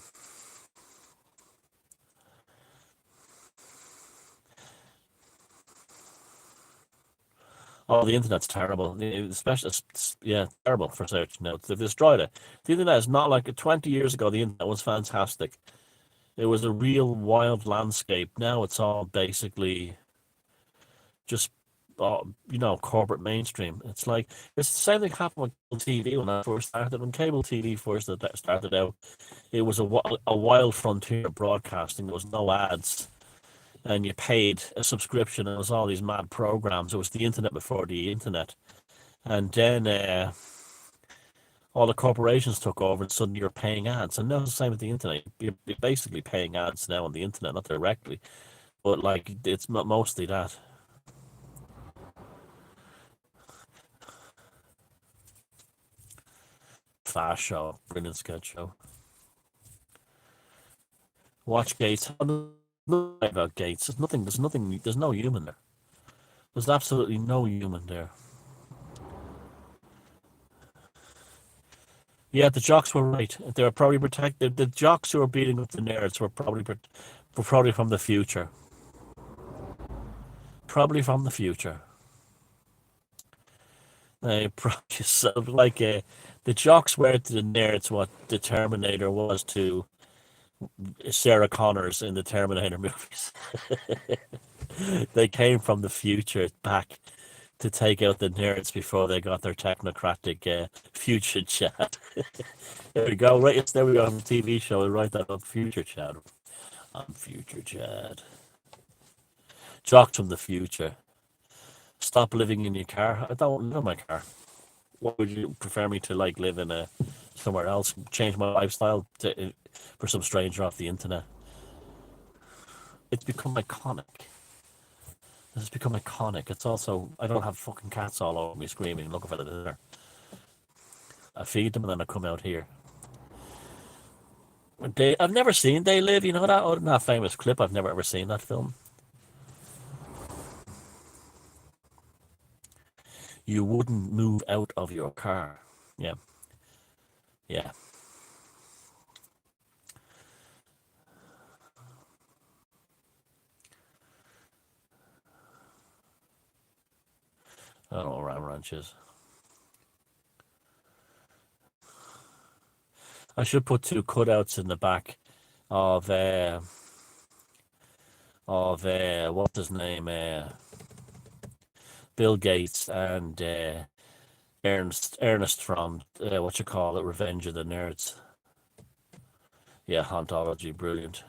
Oh, the internet's terrible. Especially, yeah, terrible for search now. They've destroyed it. The internet is not like 20 years ago. The internet was fantastic. It was a real wild landscape. Now it's all basically just, corporate mainstream. It's the same thing happened with cable TV when that first started. When cable TV first started out, it was a wild frontier of broadcasting. There was no ads, and you paid a subscription, and it was all these mad programs. It was the internet before the internet, and then all the corporations took over, and suddenly you're paying ads. And now it's the same with the internet. You're basically paying ads now on the internet, not directly, but like it's mostly that. Fast show, brilliant sketch show. Watch Gates. Nothing about Gates. There's nothing. There's nothing. There's no human there. There's absolutely no human there. Yeah, the jocks were right. They were probably protected. The jocks who were beating up the nerds were probably from the future. Probably from the future. Probably like the jocks were to the nerds what the Terminator was to Sarah Connors in the Terminator movies. They came from the future back to take out the nerds before they got their technocratic future chat. There we go. Right, there we go on the TV show. We'll write that up. Future chat. I'm future chat. Jocks from the future. Stop living in your car. I don't live in my car. What would you prefer me to like live in somewhere else? Change my lifestyle for some stranger off the internet. It's become iconic. This has become iconic. It's also I don't have fucking cats all over me screaming, looking for the dinner. I feed them and then I come out here. I've never seen They Live. You know that? Other than that famous clip, I've never ever seen that film. You wouldn't move out of your car. Yeah, yeah. I don't know where Ram Ranch is. I should put two cutouts in the back of what's his name, Bill Gates and Ernest from what you call it, Revenge of the Nerds. Yeah, hauntology, brilliant.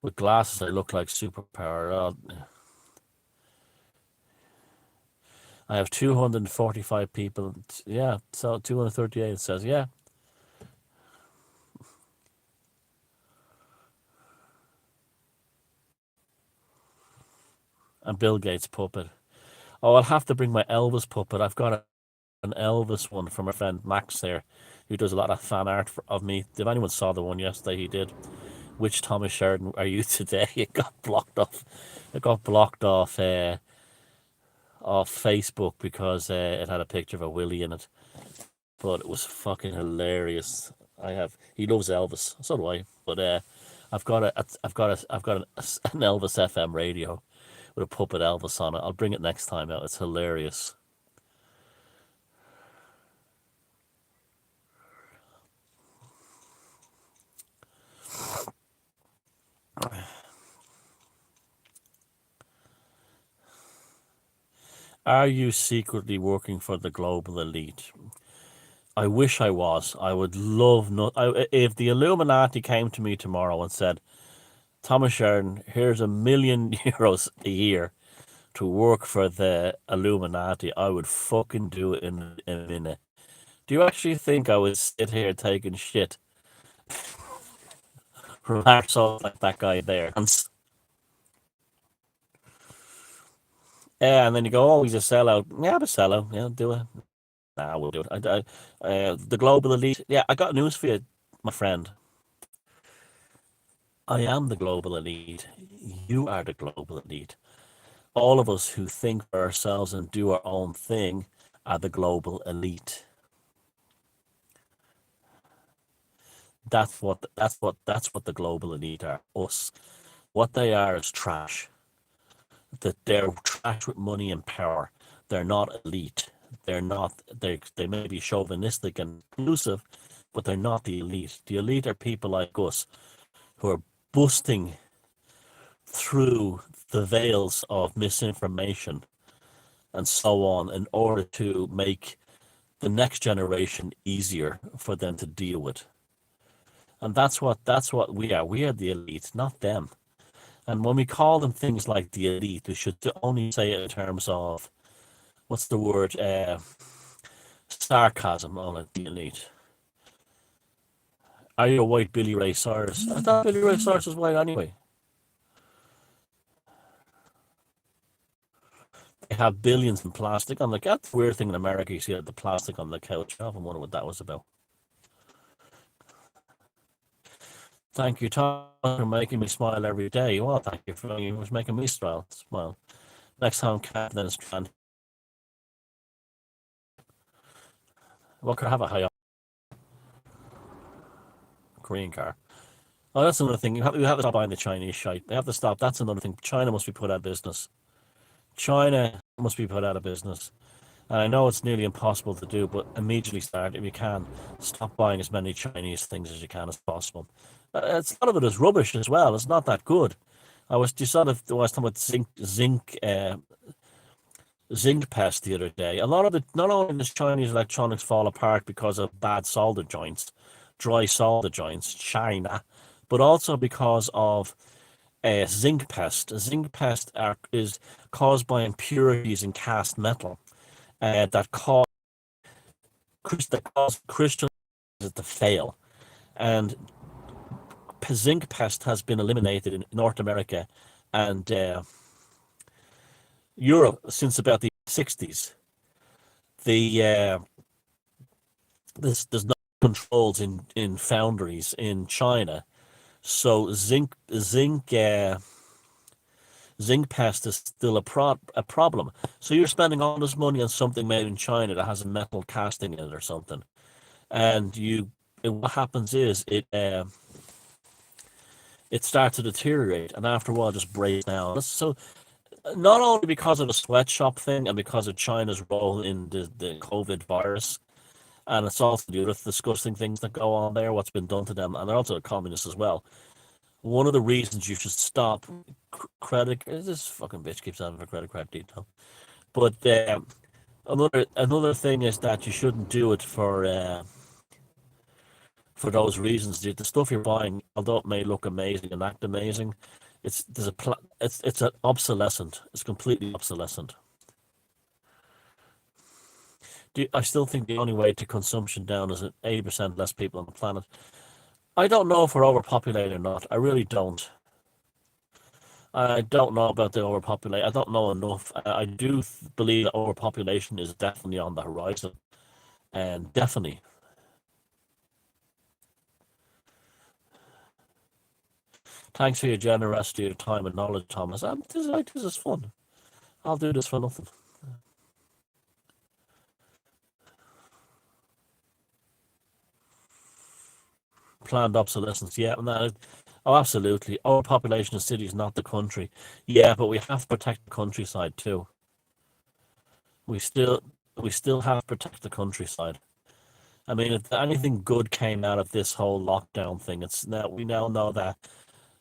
With glasses, they look like superpower. I have 245 people. Yeah, so 238 it says, yeah. And Bill Gates puppet. Oh, I'll have to bring my Elvis puppet. I've got an Elvis one from my friend Max there, who does a lot of fan art of me. If anyone saw the one yesterday, he did. Which Thomas Sheridan are you today? It got blocked off. It got blocked off Facebook because it had a picture of a Willie in it. But it was fucking hilarious. He loves Elvis, so do I. But I've got an Elvis FM radio with a puppet Elvis on it. I'll bring it next time out. It's hilarious. Are you secretly working for the global elite? I wish I was. I would love not. If the Illuminati came to me tomorrow and said, Thomas Sheridan, here's €1 million a year to work for the Illuminati, I would fucking do it in a minute. Do you actually think I would sit here taking shit from assholes like that guy there? Yeah, and then you go, oh, he's a sellout. Yeah, I'm a sellout. Yeah, do it. Nah, we'll do it. The global elite. Yeah, I got news for you, my friend. I am the global elite. You are the global elite. All of us who think for ourselves and do our own thing are the global elite. That's what the global elite are. Us. What they are is trash. That they're trash with money and power. They're not elite. They're not. They may be chauvinistic and inclusive, but they're not the elite. The elite are people like us who are busting through the veils of misinformation and so on in order to make the next generation easier for them to deal with. And that's what we are. We are the elite, not them. And when we call them things like the elite, we should only say it in terms of what's the word? Sarcasm on it, the elite. Are you a white Billy Ray Cyrus? I thought Billy Ray Cyrus was white anyway. They have billions in plastic on the That's the weird thing in America. You see the plastic on the couch. I often wonder what that was about. Thank you, Tom, for making me smile every day. Well, thank you for you was making me smile. Smile. Next time, Cat, then it's trying. What could I have a high Korean car? Oh, that's another thing. You have to stop buying the Chinese shite. They have to stop. That's another thing. China must be put out of business. China must be put out of business. And I know it's nearly impossible to do, but immediately start, if you can, stop buying as many Chinese things as you can as possible. A lot of it is rubbish as well. It's not that good. I was talking about zinc pest the other day. A lot of it, not only does Chinese electronics fall apart because of bad solder joints, dry solder joints, China, but also because of zinc pest. Is caused by impurities in cast metal that cause crystals to fail. And zinc pest has been eliminated in North America and Europe since about the 60s. The there's no controls in foundries in China, so zinc pest is still a problem. So you're spending all this money on something made in China that has a metal casting in it or something, and what happens is it starts to deteriorate, and after a while, just breaks down. So not only because of the sweatshop thing and because of China's role in the COVID virus, and it's also the other disgusting things that go on there, what's been done to them, and they're also communists as well. One of the reasons you should stop credit. This fucking bitch keeps having a credit card detail. But another thing is that you shouldn't do it for those reasons. The stuff you're buying, although it may look amazing and act amazing, it's an obsolescent. It's completely obsolescent. I still think the only way to consumption down is 80% less people on the planet. I don't know if we're overpopulated or not. I really don't. I don't know about the overpopulation. I don't know enough. I do believe that overpopulation is definitely on the horizon, and definitely. Thanks for your generosity, your time, and knowledge, Thomas. This is fun. I'll do this for nothing. Planned obsolescence, yeah. No, oh, absolutely. Overpopulation in cities, not the country. Yeah, but we have to protect the countryside too. We still, we still have to protect the countryside. I mean, if anything good came out of this whole lockdown thing, it's now we now know that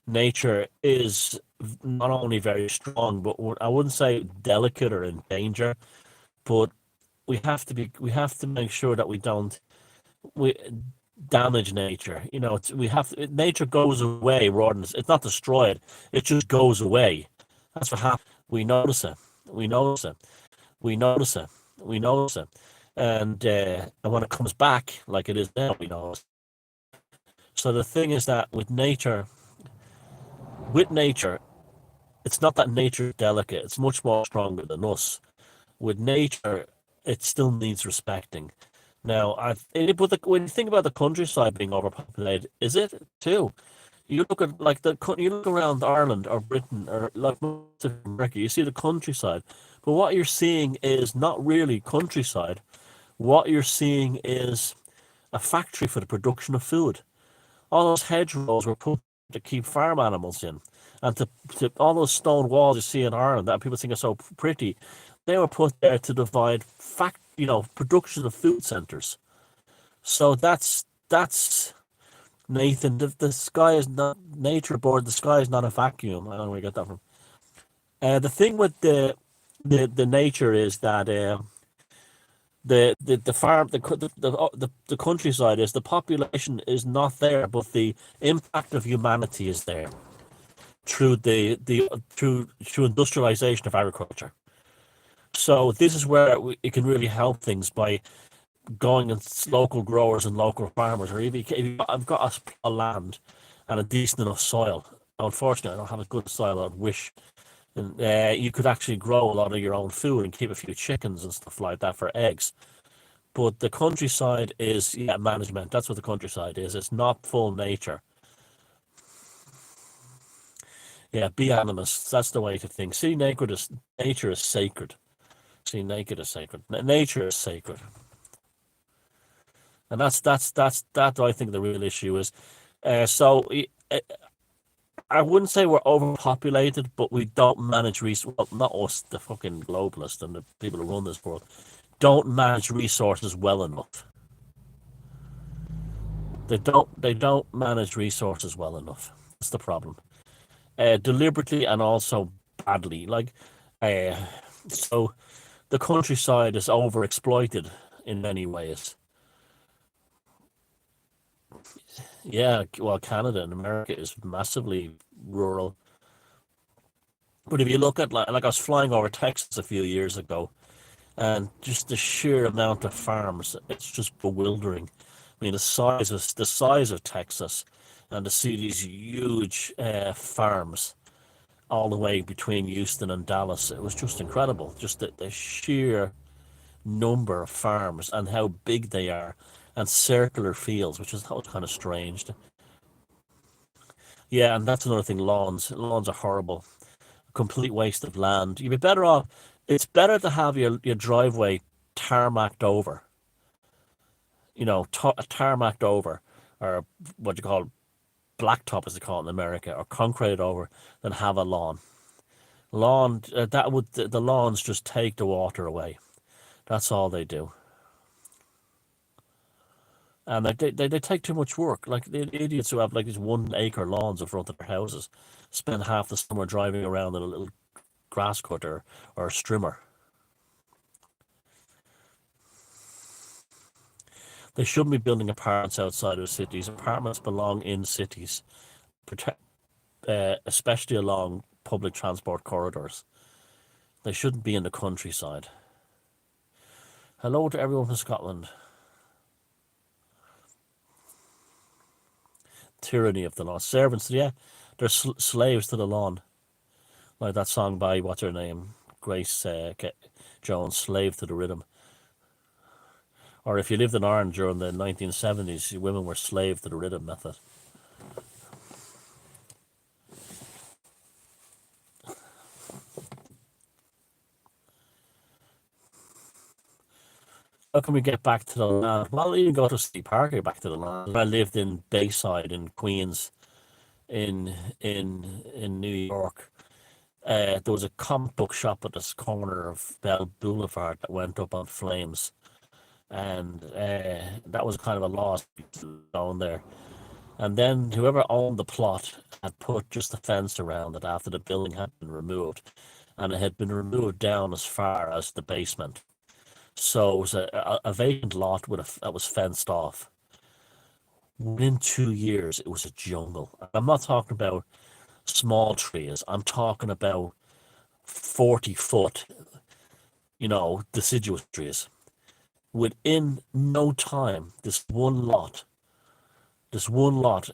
nature is not only very strong, but I wouldn't say delicate or in danger, but we have to make sure that we don't we damage nature. You know, nature goes away rather than it's not destroyed. It just goes away. That's what happens. We notice it. We notice it. We notice it. We notice it. And when it comes back, like it is now, we notice. So the thing is that with nature, it's not that nature is delicate. It's much more stronger than us. With nature, it still needs respecting. Now, when you think about the countryside being overpopulated, is it too? You look at you look around Ireland or Britain or like most of America, you see the countryside, but what you're seeing is not really countryside. What you're seeing is a factory for the production of food. All those hedgerows were put to keep farm animals in, and to all those stone walls you see in Ireland that people think are so pretty, they were put there to divide production of food centers. So that's Nathan. The sky is not nature board. The sky is not a vacuum. I don't know where you get that from. The thing with the nature is that the farm the countryside is the population is not there, but the impact of humanity is there through through industrialization of agriculture. So this is where it can really help things by going and local growers and local farmers, or if I've got a plot of land and a decent enough soil. Unfortunately, I don't have a good soil. I'd wish. And you could actually grow a lot of your own food and keep a few chickens and stuff like that for eggs. But the countryside is management. That's what the countryside is. It's not full nature. Yeah, be animist. That's the way to think. See, nature is sacred. See, naked is sacred. Nature is sacred, and that's I think the real issue is. So I wouldn't say we're overpopulated, but we don't manage resources. Well, not us, the fucking globalists and the people who run this world, don't manage resources well enough. They don't manage resources well enough. That's the problem. Deliberately and also badly. Uh, so the countryside is overexploited in many ways. Yeah, well, Canada and America is massively rural. But if you look at like I was flying over Texas a few years ago, and just the sheer amount of farms, it's just bewildering. I mean, the size of Texas, and to see these huge farms all the way between Houston and Dallas, it was just incredible. Just the sheer number of farms and how big they are, and circular fields, which is that was kind of strange. Yeah, and that's another thing. Lawns are horrible. Complete waste of land. You'd be better off. It's better to have your driveway tarmacked over. Tarmacked over, or what you call blacktop, as they call it in America, or concrete over, than have a lawn. The lawns just take the water away. That's all they do, and they take too much work. Like the idiots who have like these 1 acre lawns in front of their houses, spend half the summer driving around in a little grass cutter or a strimmer. They shouldn't be building apartments outside of cities. Apartments belong in cities, especially along public transport corridors. They shouldn't be in the countryside. Hello to everyone from Scotland. Tyranny of the law. Servants, yeah, they're slaves to the lawn. Like that song by, what's her name? Grace Jones, Slave to the Rhythm. Or if you lived in Ireland during the 1970s, women were slave to the rhythm method. How can we get back to the land? Well, you can go to City Park, get back to the land. I lived in Bayside in Queens, in New York. There was a comic book shop at this corner of Bell Boulevard that went up on flames, and that was kind of a lost down there. And then whoever owned the plot had put just a fence around it after the building had been removed, and it had been removed down as far as the basement. So it was a vacant lot that was fenced off. Within 2 years, it was a jungle. I'm not talking about small trees. I'm talking about 40-foot, deciduous trees. Within no time, this one lot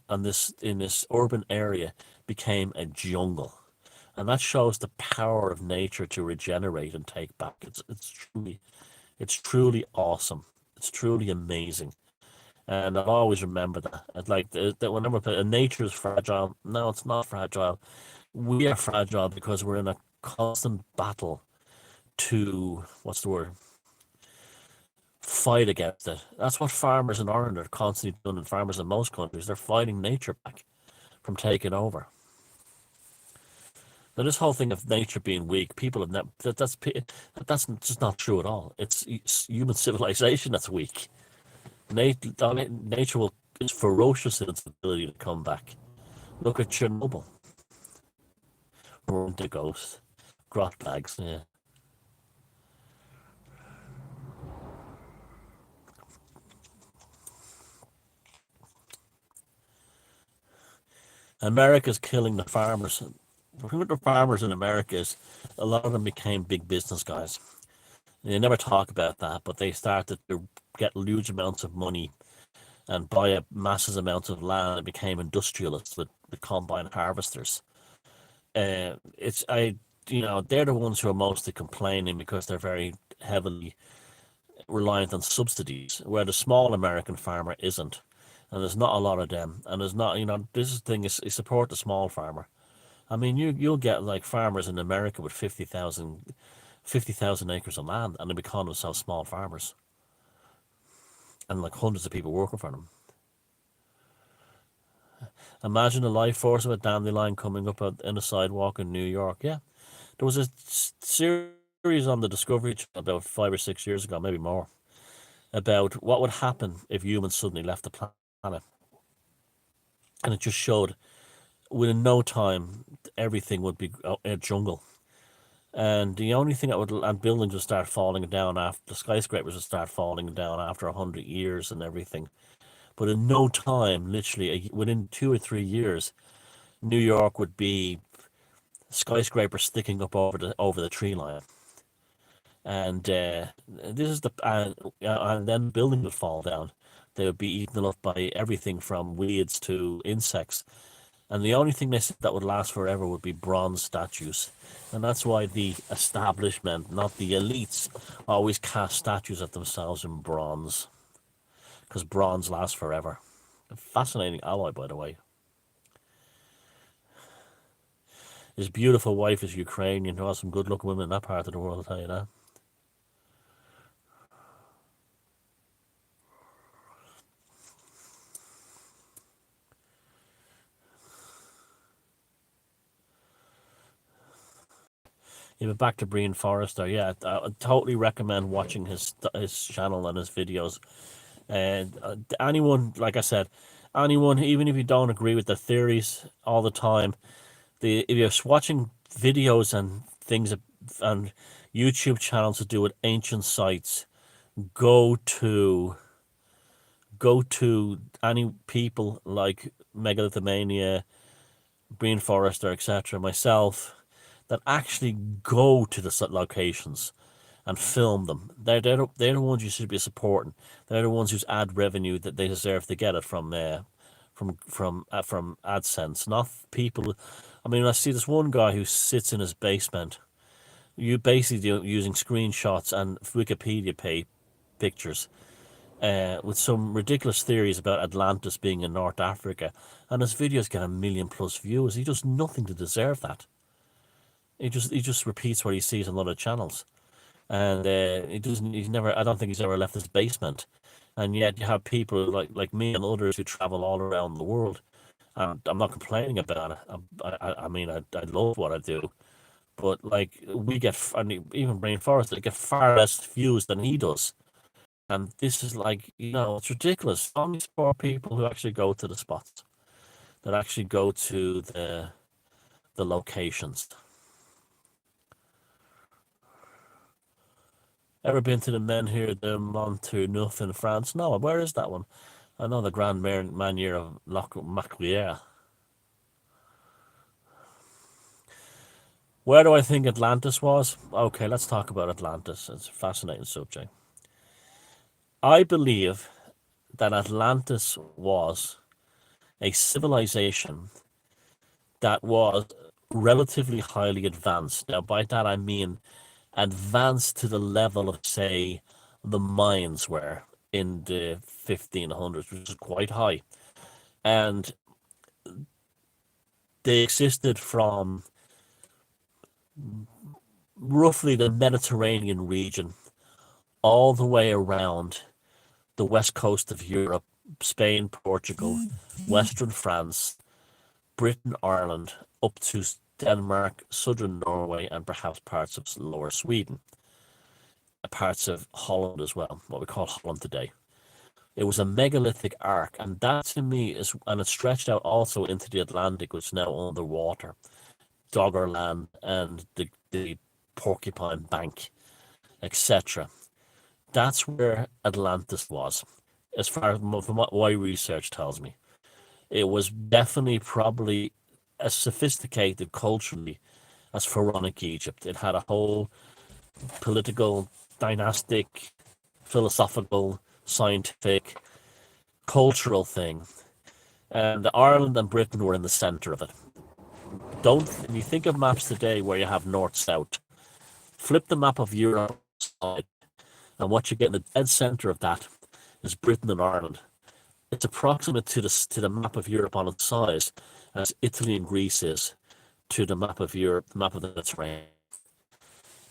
and this in this urban area became a jungle. And that shows the power of nature to regenerate and take back. It's truly awesome. It's truly amazing. And I'll always remember that. It's like that whenever nature is fragile, no, it's not fragile. We are fragile because we're in a constant battle to, what's the word, fight against it. That's what farmers in Ireland are constantly doing, and farmers in most countries. They're fighting nature back from taking over. Now, this whole thing of nature being weak, people have never, that's just not true at all. It's human civilization that's weak. Nature is ferocious in its ability to come back. Look at Chernobyl, or the ghost, grot bags. Yeah. America's killing the farmers. The thing with the farmers in America is a lot of them became big business guys. They never talk about that, but they started to get huge amounts of money and buy up massive amounts of land and became industrialists with combine harvesters. It's I they're the ones who are mostly complaining because they're very heavily reliant on subsidies, where the small American farmer isn't. And there's not a lot of them. And there's not, this is the thing is support the small farmer. I mean, you'll get like farmers in America with 50,000 acres of land, and they become themselves small farmers, and like hundreds of people working for them. Imagine the life force of a dandelion coming up in a sidewalk in New York. Yeah, there was a series on the Discovery Channel about 5 or 6 years ago, maybe more, about what would happen if humans suddenly left the planet, and it just showed within no time everything would be a jungle. And the only thing and buildings would start falling down after the skyscrapers would start falling down after 100 years and everything. But in no time, literally within 2 or 3 years, New York would be skyscrapers sticking up over the tree line. And this is and then the building would fall down. They would be eaten up by everything from weeds to insects. And the only thing they said that would last forever would be bronze statues. And that's why the establishment, not the elites, always cast statues of themselves in bronze. Because bronze lasts forever. A fascinating alloy, by the way. His beautiful wife is Ukrainian. There are some good looking women in that part of the world, I'll tell you that. Yeah, but back to Brian Forrester. Yeah, I totally recommend watching his channel and his videos. And anyone, like I said, anyone, even if you don't agree with the theories all the time, if you're watching videos and things and YouTube channels to do with ancient sites, go to any people like Megalithomania, Brian Forrester, etc., myself, that actually go to the locations and film them. They're the ones you should be supporting. They're the ones whose ad revenue that they deserve to get it from AdSense, not people. I mean, I see this one guy who sits in his basement. You basically using screenshots and Wikipedia pictures, with some ridiculous theories about Atlantis being in North Africa, and his videos get 1 million+ views. He does nothing to deserve that. He just repeats what he sees on other channels, and he doesn't. He's never. I don't think he's ever left his basement, and yet you have people like me and others who travel all around the world. And I'm not complaining about it. I mean, I love what I do, but like we get, and even Rainforest, they get far less views than he does. And this is like, it's ridiculous. Only poor people who actually go to the spots. that actually go to the locations. Ever been to the Men Here de Montreneuf in France? No, where is that one? I know the Grand Manier of Lac Macquier. Where do I think Atlantis was? Okay, let's talk about Atlantis. It's a fascinating subject. I believe that Atlantis was a civilization that was relatively highly advanced. Now, by that I mean advanced to the level of, say, the Mayans were in the 1500s, which is quite high. And they existed from roughly the Mediterranean region all the way around the west coast of Europe, Spain, Portugal, Western France, Britain, Ireland, up to Denmark, southern Norway, and perhaps parts of lower Sweden, parts of Holland as well, what we call Holland today. It was a megalithic arc, and that to me is, and it stretched out also into the Atlantic, which is now underwater, Doggerland, and the Porcupine Bank, etc. That's where Atlantis was, as far as from what my research tells me. It was definitely probably as sophisticated culturally as pharaonic Egypt. It had a whole political, dynastic, philosophical, scientific, cultural thing. And Ireland and Britain were in the centre of it. Don't, when you think of maps today where you have north-south, flip the map of Europe side, and what you get in the dead centre of that is Britain and Ireland. It's approximate to the map of Europe on its size as Italy and Greece is to the map of Europe, the map of the Mediterranean.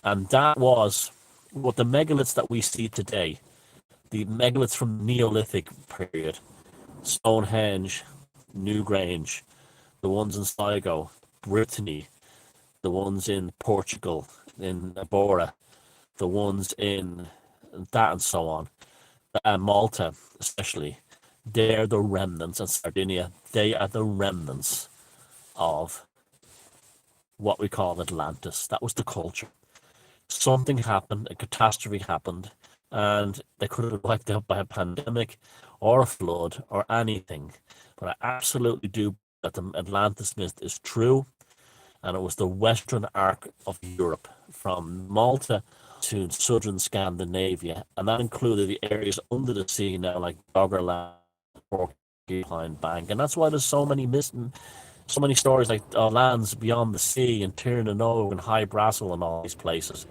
And that was what the megaliths that we see today, the megaliths from the Neolithic period, Stonehenge, Newgrange, the ones in Sligo, Brittany, the ones in Portugal, in Abora, the ones in that and so on, Malta especially, they're the remnants, and Sardinia, they are the remnants of what we call Atlantis. That was the culture. Something happened, a catastrophe happened, and they could have been wiped out by a pandemic or a flood or anything. But I absolutely do that the Atlantis myth is true, and it was the western arc of Europe from Malta to southern Scandinavia, and that included the areas under the sea now, like Doggerland, Porcupine Bank, and that's why there's so many missing, so many stories like lands beyond the sea and Tirnanog and High Brassel and all these places.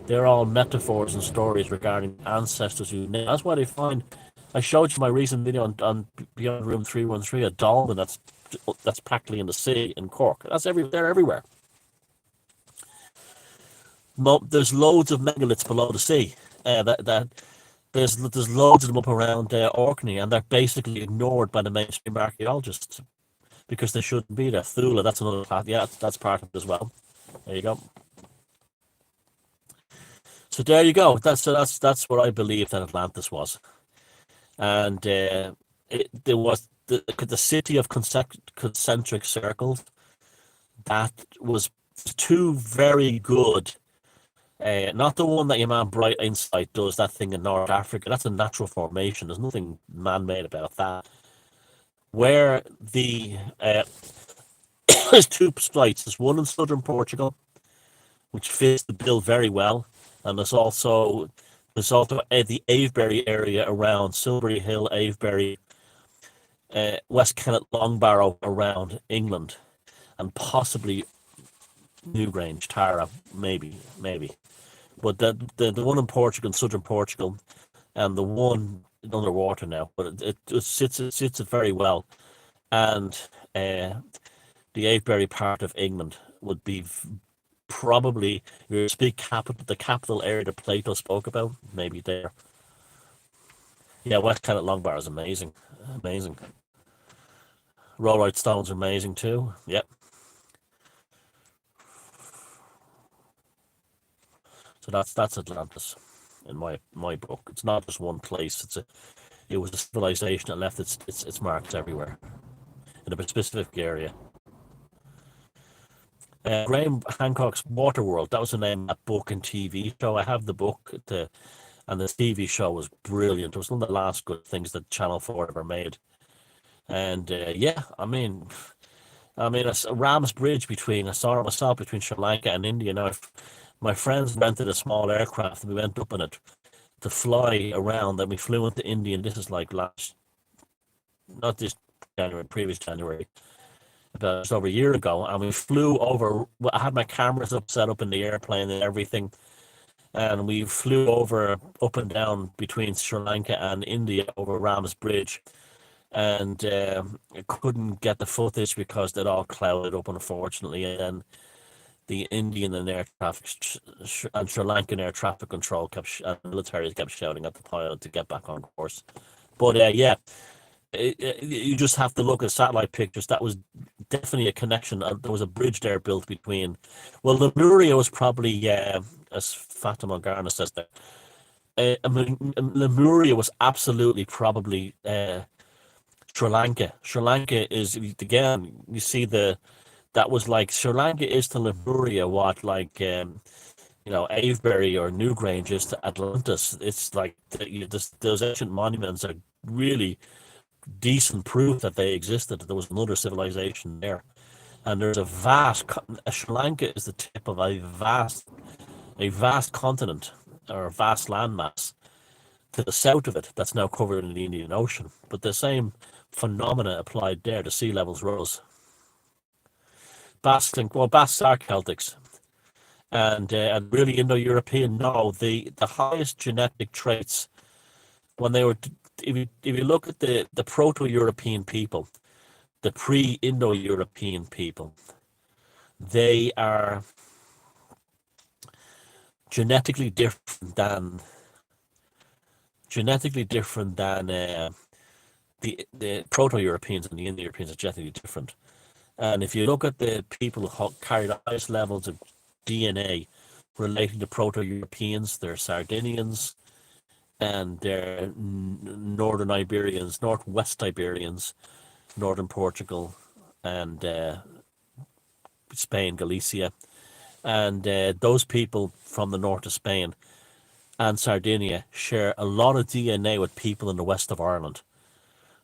They're all metaphors and stories regarding ancestors who. That's why they find. I showed you my recent video on Beyond Room 313, a dolphin that's practically in the sea in Cork. They're everywhere. There's loads of megaliths below the sea. There's loads of them up around Orkney, and they're basically ignored by the mainstream archaeologists because they shouldn't be there. Thule, that's another part. Yeah, that's part of it as well. There you go. So there you go. That's what I believe that Atlantis was, and there was the city of concentric circles. That was two very good. Not the one that your man Bright Insight does, that thing in North Africa. That's a natural formation. There's nothing man-made about that. Where there's two sites. There's one in southern Portugal, which fits the bill very well, and there's also the Avebury area around Silbury Hill, Avebury, West Kennet, Longbarrow around England, and possibly Newgrange, Tara, maybe. But the one in Portugal, southern Portugal, and the one underwater now, but it sits it very well. And the Avebury part of England would be probably your the capital area that Plato spoke about, maybe there. Yeah, West Kennet Longbar is amazing. Rollright Stones are amazing too. Yep. So that's Atlantis in my book. It's not just one place. It was a civilization that left its marks everywhere. in a specific area. Graham Hancock's Waterworld, that was the name of that book and TV show. I have the book, and the TV show was brilliant. It was one of the last good things that Channel 4 ever made. And yeah, it's a Ram's Bridge between, I saw it myself, between Sri Lanka and India. Now, my friends rented a small aircraft and we went up in it to fly around, and we flew into India, and this is like not this January, previous January, about just over a year ago, and we flew over. I had my cameras set up in the airplane and everything, and we flew over up and down between Sri Lanka and India over Ram's Bridge, and I couldn't get the footage because it all clouded up, unfortunately, and then the Indian and air traffic and Sri Lankan air traffic control and military kept shouting at the pilot to get back on course. But yeah, you just have to look at satellite pictures. That was definitely a connection. There was a bridge there built between. Well, Lemuria was probably, as Fatima Garna says there, Lemuria was absolutely probably Sri Lanka. Sri Lanka is, again, you see that was like, Sri Lanka is to Lemuria what, like, Avebury or Newgrange is to Atlantis. It's like those ancient monuments are really decent proof that they existed. There was another civilization there, and there's Sri Lanka is the tip of a vast continent, or a vast landmass to the south of it that's now covered in the Indian Ocean. But the same phenomena applied there. The sea levels rose. Basques are Celtics, and really Indo-European. No, the highest genetic traits when they were. If you look at the Proto-European people, the pre-Indo-European people, they are genetically different than the Proto-Europeans, and the Indo-Europeans are genetically different. And if you look at the people who carry the highest levels of DNA relating to Proto-Europeans, they're Sardinians, and they're Northern Iberians, Northwest Iberians, Northern Portugal, and Spain, Galicia. And those people from the north of Spain and Sardinia share a lot of DNA with people in the west of Ireland.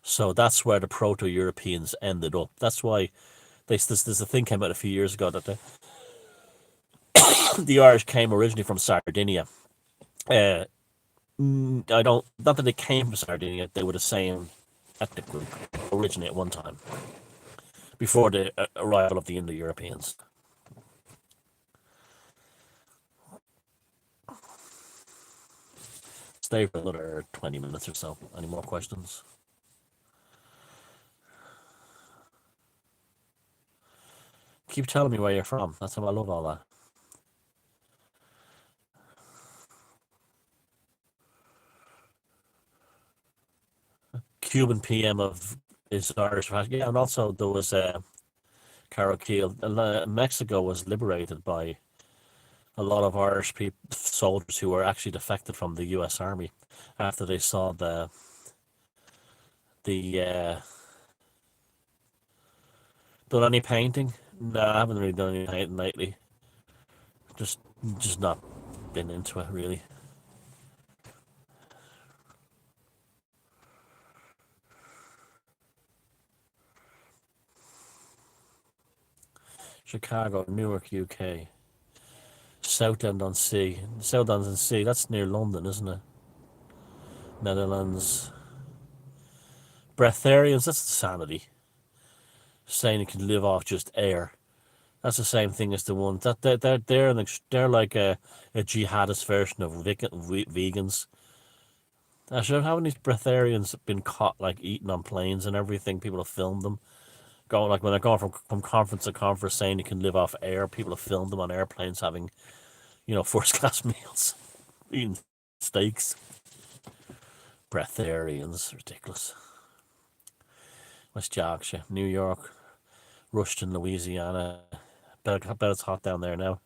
So that's where the Proto-Europeans ended up. That's why there's a thing came out a few years ago that the Irish came originally from Sardinia. I don't, not that they came from Sardinia, they were the same ethnic group originally at one time, before the arrival of the Indo-Europeans. Stay for another 20 minutes or so. Any more questions? Keep telling me where you're from. That's how I love all that. Cuban PM is Irish. Yeah, and also there was Carol Keel. Mexico was liberated by a lot of Irish soldiers who were actually defected from the U.S. Army after they saw the done any painting? No, I haven't really done any painting lately. Just not been into it really. Chicago, Newark, UK. Southend-on-Sea. Southend-on-Sea, that's near London, isn't it? Netherlands. Breatharians, that's insanity. Saying you can live off just air. That's the same thing as the one that they're like a jihadist version of vegans. Actually, how many breatharians have been caught like eating on planes and everything? People have filmed them going, like when they're going from conference to conference saying you can live off air. People have filmed them on airplanes having, first class meals, eating steaks. Breatharians, ridiculous. West Yorkshire, New York, Rushton, Louisiana. I bet it's hot down there now.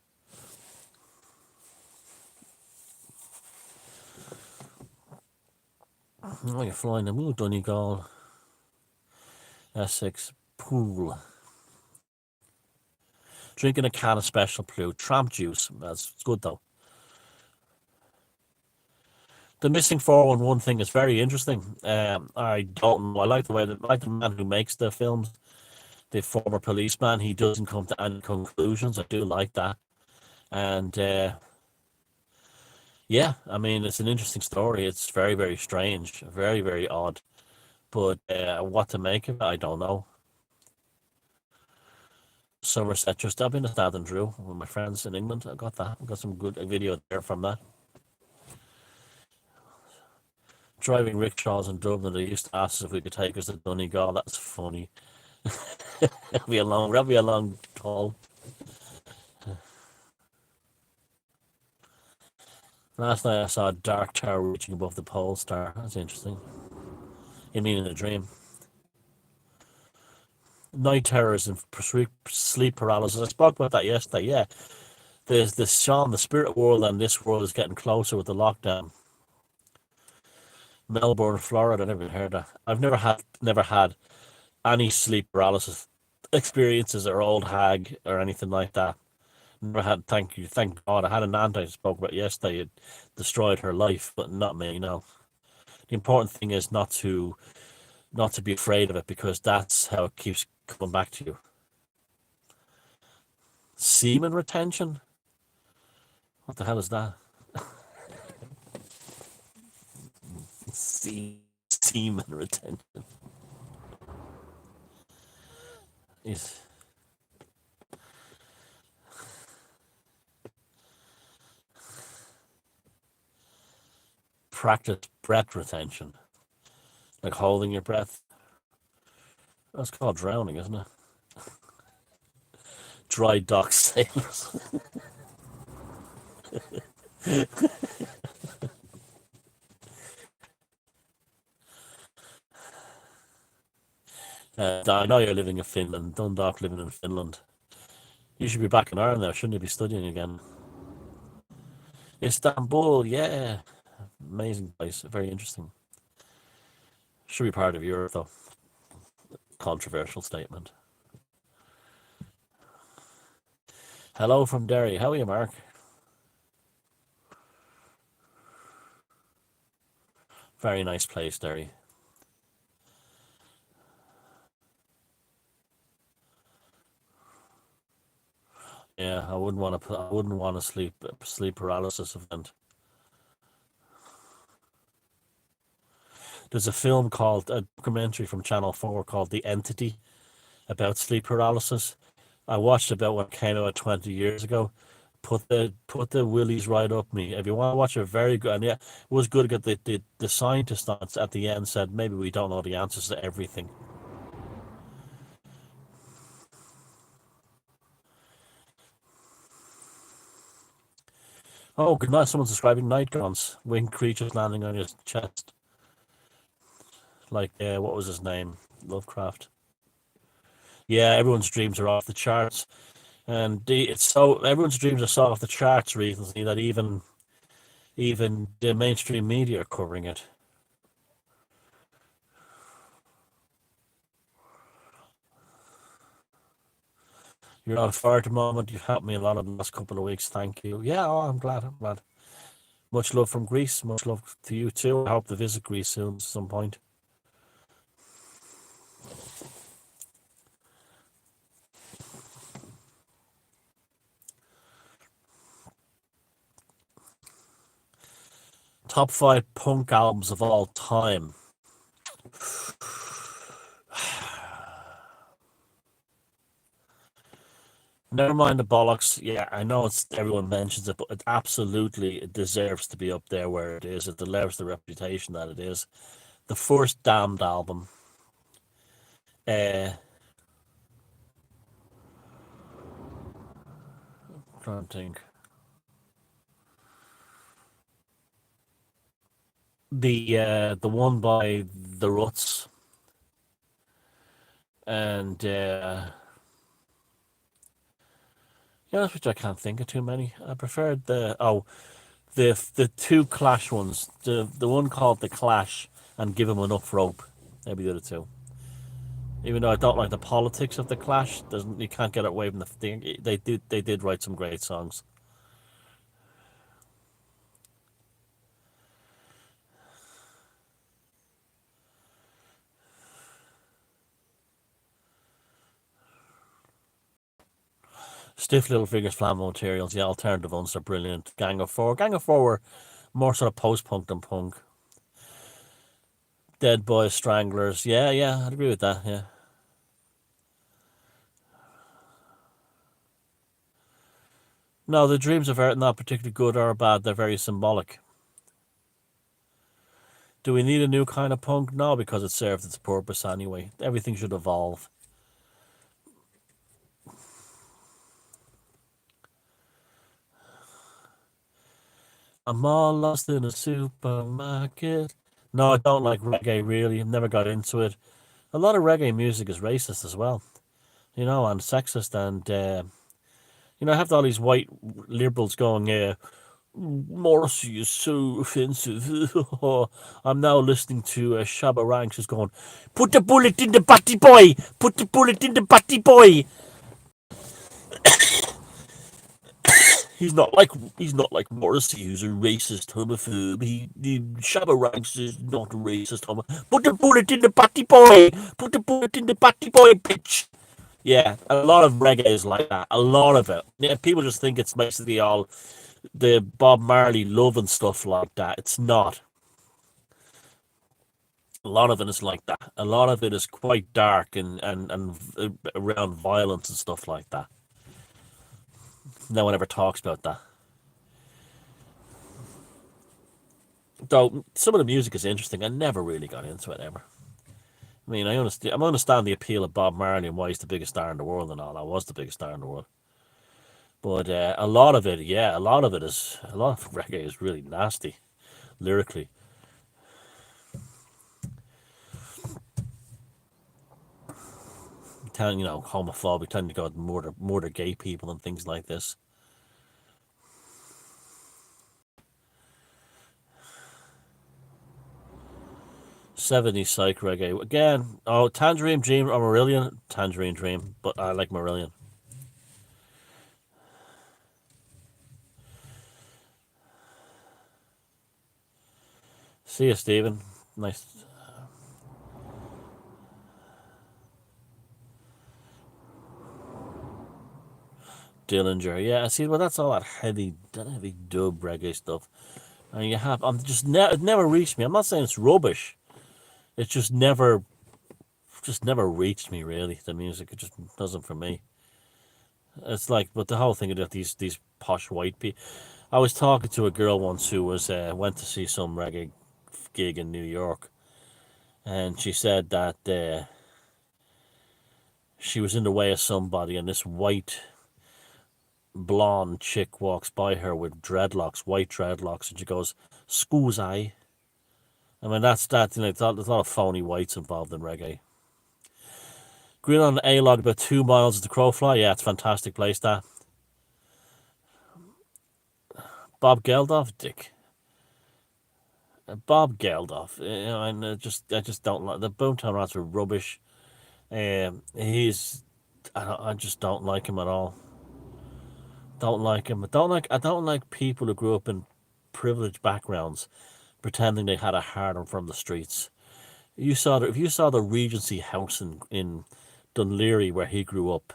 Oh, you're flying them. Ooh, Donegal, Essex, pool, drinking a can of special brew, tramp juice. That's good though. The missing 411 thing is very interesting. I don't know. I like the way that, like the man who makes the films, the former policeman. He doesn't come to any conclusions. I do like that, and yeah, I mean, it's an interesting story. It's very, very strange, very, very odd. But what to make of it, I don't know. Somerset, just I've been to Stand and Drew with my friends in England. I got that. I got some good video there from that. Driving rickshaws in Dublin, they used to ask us if we could take us to Donegal. That's funny. That'll be a long haul. Last night I saw a dark tower reaching above the pole star. That's interesting. You mean in a dream? Night terrors and sleep paralysis. I spoke about that yesterday. Yeah, there's this Sean, the spirit world and this world is getting closer with the lockdown. Melbourne, Florida. I never heard that. I've never had any sleep paralysis experiences or old hag or anything like that. Never had. Thank you, thank God. I had an aunt I spoke about yesterday. It destroyed her life, but not me. No. The important thing is not to be afraid of it because that's how it keeps coming back to you. Semen retention? What the hell is that? Semen retention is practice breath retention, like holding your breath. That's called drowning, isn't it? Dry dock sailors. I know you're living in Finland, Dundalk living in Finland. You should be back in Ireland now, shouldn't you be studying again? Istanbul, yeah. Amazing place, very interesting. Should be part of Europe though. Controversial statement. Hello from Derry. How are you, Mark? Very nice place, Derry. Yeah, I wouldn't want to. I wouldn't want a sleep paralysis event. There's a film called a documentary from Channel 4 called The Entity about sleep paralysis. I watched about what came out 20 years ago. Put the willies right up me. If you want to watch a very good, and yeah, it was good. Because the scientist at the end said maybe we don't know the answers to everything. Oh, good night. Someone's describing nightgowns, winged creatures landing on your chest. Like, what was his name? Lovecraft. Yeah, everyone's dreams are off the charts, and it's so everyone's dreams are so off the charts recently that even the mainstream media are covering it. You're on fire at the moment. You've helped me a lot in the last couple of weeks. Thank you. Yeah, oh, I'm glad. I'm glad. Much love from Greece. Much love to you too. I hope to visit Greece soon at some point. Top five punk albums of all time. Never mind the bollocks. Yeah, I know it's everyone mentions it, but it absolutely it deserves to be up there where it is. It deserves the reputation that it is. The first Damned album. Uh, trying to think. The one by the Ruts and yeah, which I can't think of too many. I preferred the two Clash ones. The one called the Clash and Give 'Em Enough Rope. Maybe the other two. Even though I don't like the politics of the Clash, doesn't you can't get away from the thing. They did write some great songs. Stiff Little Fingers, Flammable Materials, yeah, alternative ones are brilliant. Gang of Four. Gang of Four were more sort of post punk than punk. Dead Boys, Stranglers, yeah, yeah, I'd agree with that, yeah. No, the Dreams of Earth not particularly good or bad, they're very symbolic. Do we need a new kind of punk? No, because it served its purpose anyway. Everything should evolve. I'm all lost in a supermarket. No, I don't like reggae really. I've never got into it. A lot of reggae music is racist as well, and sexist. And, I have all these white liberals going, Morrissey is so offensive. I'm now listening to Shabba Ranks who's going, put the bullet in the batty boy! Put the bullet in the batty boy! He's not like Morrissey, who's a racist homophobe. Shabba Ranks is not a racist homophobe. Put the bullet in the batty boy! Put the bullet in the batty boy, bitch! Yeah, a lot of reggae is like that. A lot of it. Yeah, people just think it's basically all the Bob Marley love and stuff like that. It's not. A lot of it is like that. A lot of it is quite dark and around violence and stuff like that. No one ever talks about that. Though some of the music is interesting, I never really got into it ever. I mean, I understand the appeal of Bob Marley and why he's the biggest star in the world and all. I was the biggest star in the world, but a lot of it, yeah, a lot of reggae is really nasty lyrically. Telling homophobic, telling to go out and murder gay people and things like this. 70s psych reggae again. Oh, Tangerine Dream or Marillion? Tangerine Dream, but I like Marillion. See you, Stephen. Nice. Dillinger, yeah. See, well, that's all that heavy dub reggae stuff. And you have, it never reached me. I'm not saying it's rubbish. It just never reached me really. The music, it just doesn't for me. It's like, but the whole thing about these posh white people. I was talking to a girl once who was went to see some reggae gig in New York, and she said that she was in the way of somebody, and this white blonde chick walks by her with dreadlocks, white dreadlocks, and she goes, "School's eye." I mean, that's that. There's a lot of phony whites involved in reggae. Green on the A log about 2 miles to Crowfly. Yeah, it's a fantastic place. That Bob Geldof, Dick. Bob Geldof. And I just don't like the Boomtown Rats are rubbish. He's I just don't like him at all. Don't like him. I don't like people who grew up in privileged backgrounds pretending they had a hard on from the streets. If you saw the Regency house in Dunleary where he grew up.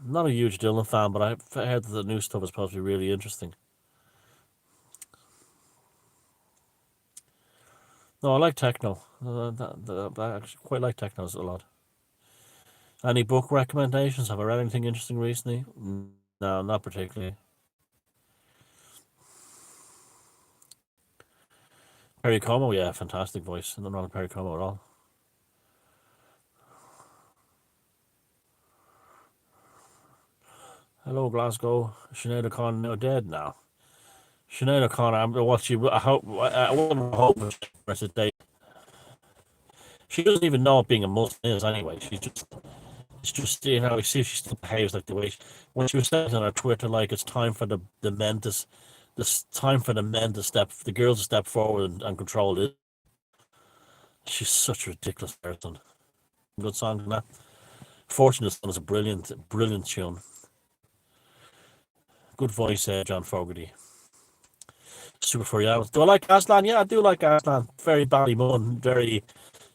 I'm not a huge Dylan fan, but I've heard that the new stuff is supposed to be really interesting. No, I like techno. I actually quite like technos a lot. Any book recommendations? Have I read anything interesting recently? No, not particularly. Perry Como, yeah, fantastic voice. I'm not a Perry Como at all. Hello, Glasgow. Sinead O'Connor now dead now. Sinead O'Connor, what she, I hope, I wouldn't hope for today. She doesn't even know what being a Muslim is anyway. It's just you see if she still behaves like the way when she was saying on her Twitter, like it's time for the men to, this time for the men to step, the girls to step forward and control it. She's such a ridiculous person. Good song in that. Fortunate Son is a brilliant tune. Good voice, John Fogerty. Super Furry Islands. Do I like Aslan? Yeah, I do like Aslan. Very Ballymun, very,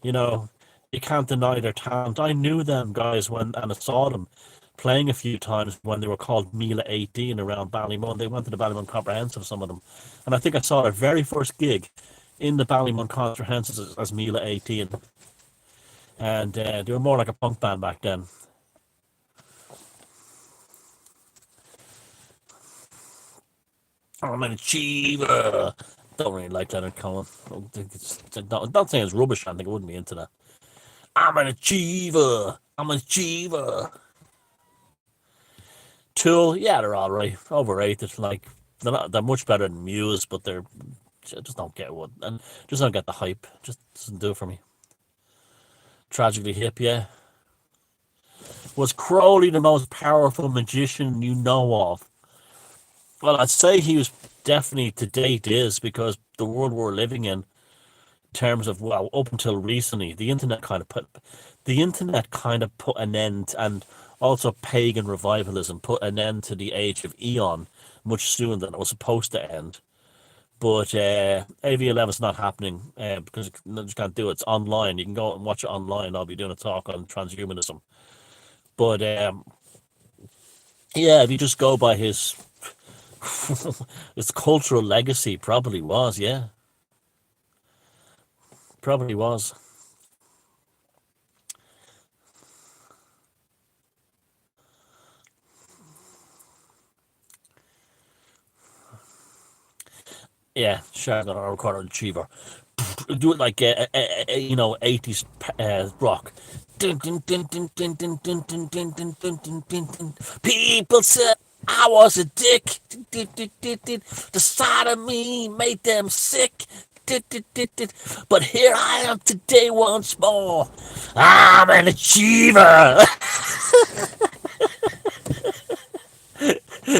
you know, you can't deny their talent. I knew them guys and I saw them playing a few times when they were called Mila 18 around Ballymun. They went to the Ballymun Comprehensive, some of them. And I think I saw their very first gig in the Ballymun Comprehensive as Mila 18. And they were more like a punk band back then. I'm an achiever. Don't really like Leonard Cohen. Don't say it's rubbish. I think I wouldn't be into that. I'm an achiever. I'm an achiever. Tool, yeah, they're all right. Overrated. Like they're much better than Muse, but they're just don't get what and just don't get the hype. Just doesn't do it for me. Tragically Hip, yeah. Was Crowley the most powerful magician you know of? Well, I'd say he was definitely to date is because the world we're living in terms of well up until recently the internet kind of put an end and also pagan revivalism put an end to the age of Eon much sooner than it was supposed to end. But AV11 is not happening because you just can't do it. It's online. You can go and watch it online. I'll be doing a talk on transhumanism. But yeah, if you just go by his his cultural legacy, probably was. Yeah, probably was. Yeah, Sheridan or Recorder Achiever. Do it like 80s rock. People said I was a dick. The sight of me made them sick. But here I am today once more. I'm an achiever.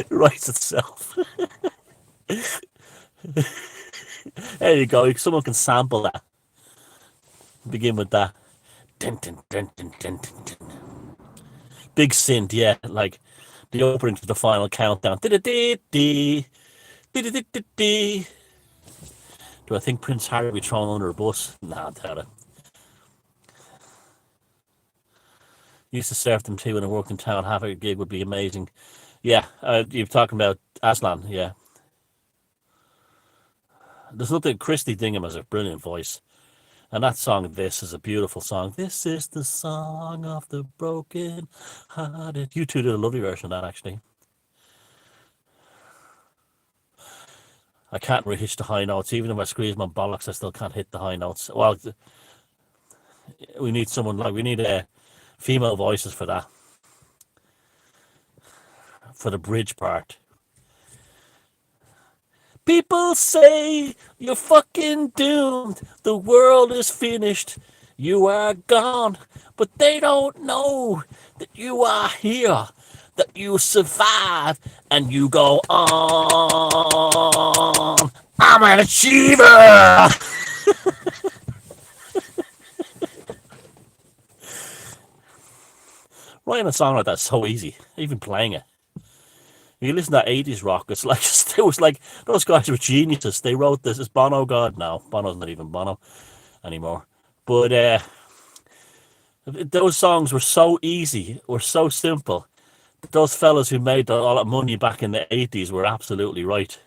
Writes itself. There you go. Someone can sample that. Begin with that. Dun, dun, dun, dun, dun, dun, dun. Big synth, yeah. Like the opening to the final countdown. Do I think Prince Harry will be thrown under a bus? Nah, I doubt it. Used to surf them too when I worked in town. Half a gig would be amazing. Yeah, you're talking about Aslan, yeah. There's nothing. Christy Dingham has a brilliant voice. And that song, This, is a beautiful song. This is the song of the broken hearted. You two did a lovely version of that, actually. I can't really hit the high notes. Even if I squeeze my bollocks, I still can't hit the high notes. Well, we need someone like, we need female voices for that, for the bridge part. People say you're fucking doomed. The world is finished. You are gone. But they don't know that you are here, that you survive, and you go on. I'm an achiever. Writing a song like that's so easy. Even playing it. You listen to that 80s rock, it's like it was like those guys were geniuses. They wrote this. Is Bono God? No, Bono's not even Bono anymore. But those songs were so easy, were so simple. Those fellas who made all that money back in the 80s were absolutely right.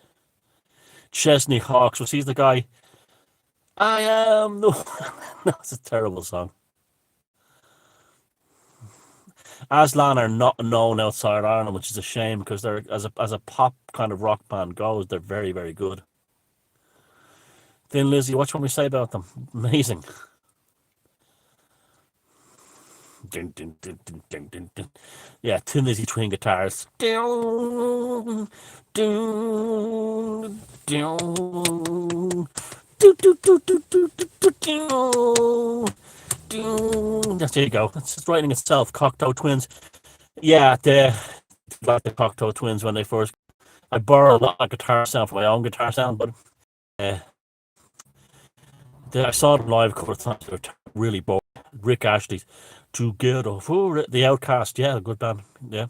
Chesney Hawkes, was he the guy? I am the That's a terrible song. Aslan are not known outside Ireland, which is a shame because they're as a pop kind of rock band goes, they're very very good. Thin Lizzy, what do you want me to say about them? Amazing. Dun, dun, dun, dun, dun, dun, dun. Yeah, Thin Lizzy twin guitars. Dun, dun, dun. Do, do, do, do, do, do, do, do. Yes, there you go. It's just writing itself. Cocteau Twins. Yeah, like the Cocteau Twins when they first. I borrowed a lot of guitar sound for my own guitar sound, but uh, I saw them live a couple of times. They were really bored. Rick Ashley's Together for It. The Outcast, yeah, a good band. Yeah.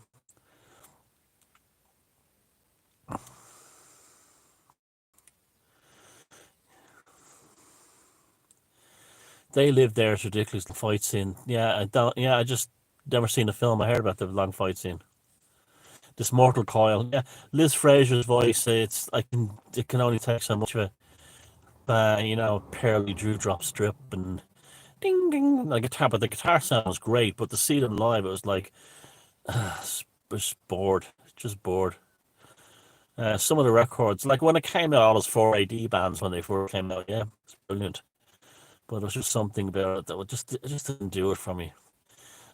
They live there. It's ridiculous. The fight scene. Yeah, I don't. Yeah, I just never seen a film. I heard about the long fight scene. This Mortal Coil. Yeah, Liz Fraser's voice. It's I can. It can only take so much of it. Pearly dewdrop strip and ding ding. The guitar, but the guitar sound was great. But to see them live, it was like just bored. Just bored. Some of the records, like when it came out, all those 4AD bands when they first came out, yeah, it's brilliant. But there was just something about it that it just didn't do it for me.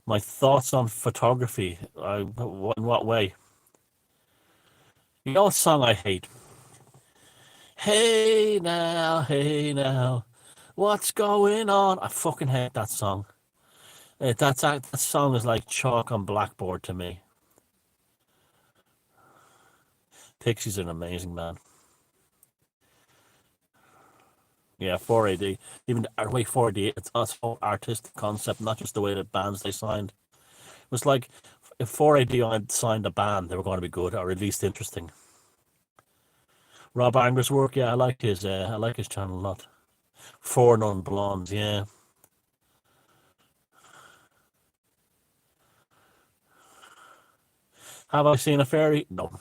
My thoughts on photography, in what way? You know what song I hate? Hey now, what's going on? I fucking hate that song. That song is like chalk on blackboard to me. Pixies are an amazing band. Yeah, 4AD. Even the way 4AD, it's a whole artistic concept, not just the way the bands they signed. It was like if 4AD had signed a band, they were going to be good or at least interesting. Rob Anger's work, yeah, I like his channel a lot. Four Non Blondes, yeah. Have I seen a fairy? No.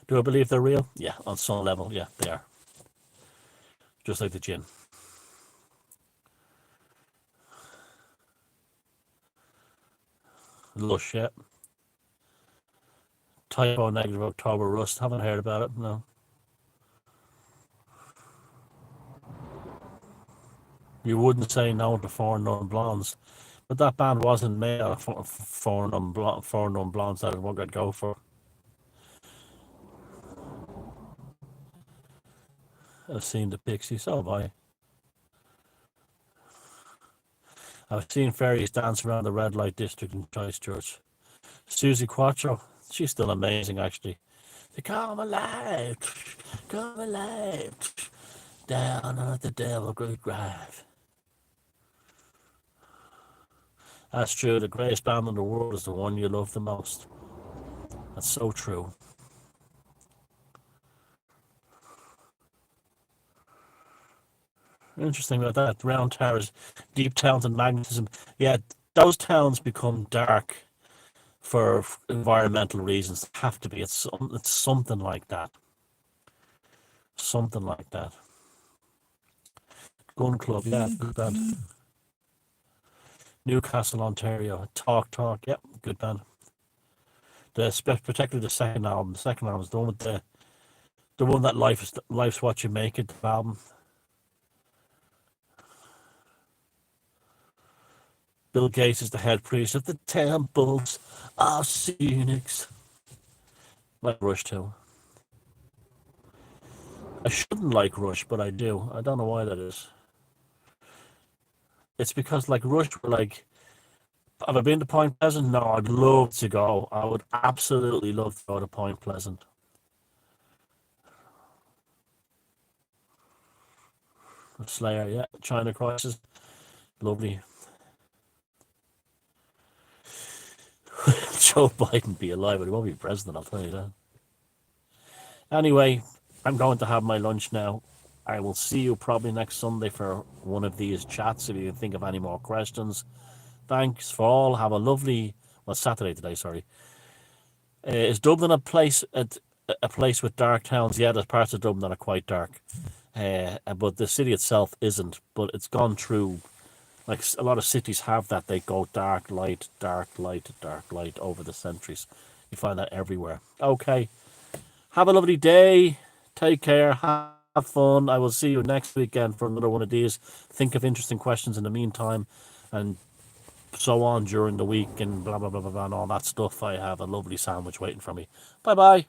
Do I believe they're real? Yeah, on some level, yeah, they are. Just like the gin. Lush, yeah. Typo negative October Rust. Haven't heard about it, no. You wouldn't say no to Four Non Blondes. But that band wasn't made out of four non blondes that is what I'd go for. I've seen the Pixies, so have I. I've seen fairies dance around the red light district in Christchurch. Susie Quattro, she's still amazing actually. They come alive, down at the Devil Great Drive. That's true, the greatest band in the world is the one you love the most. That's so true. Interesting about that. Round towers, deep towns and magnetism. Yeah, those towns become dark for environmental reasons. Have to be. It's something like that. Something like that. Gun Club, yeah, good band. Newcastle, Ontario. Talk. Yep, good band. Particularly the second album. The second album is the one with the one that life's what you make it album. Bill Gates is the head priest of the temples of Phoenix. Like Rush too. I shouldn't like Rush, but I do. I don't know why that is. It's because like Rush were like, have I been to Point Pleasant? No, I'd love to go. I would absolutely love to go to Point Pleasant. Slayer, yeah. China Crisis, lovely. Joe Biden be alive, but he won't be president, I'll tell you that. Anyway, I'm going to have my lunch now. I will see you probably next Sunday for one of these chats if you can think of any more questions. Thanks for all. Have a lovely, well, Saturday today, sorry. Is Dublin a place with dark towns? Yeah, there's parts of Dublin that are quite dark. But the city itself isn't. But it's gone through, like a lot of cities have that. They go dark, light, dark, light, dark, light over the centuries. You find that everywhere. Okay. Have a lovely day. Take care. Have fun. I will see you next weekend for another one of these. Think of interesting questions in the meantime and so on during the week and blah, blah, blah, blah, blah, and all that stuff. I have a lovely sandwich waiting for me. Bye bye.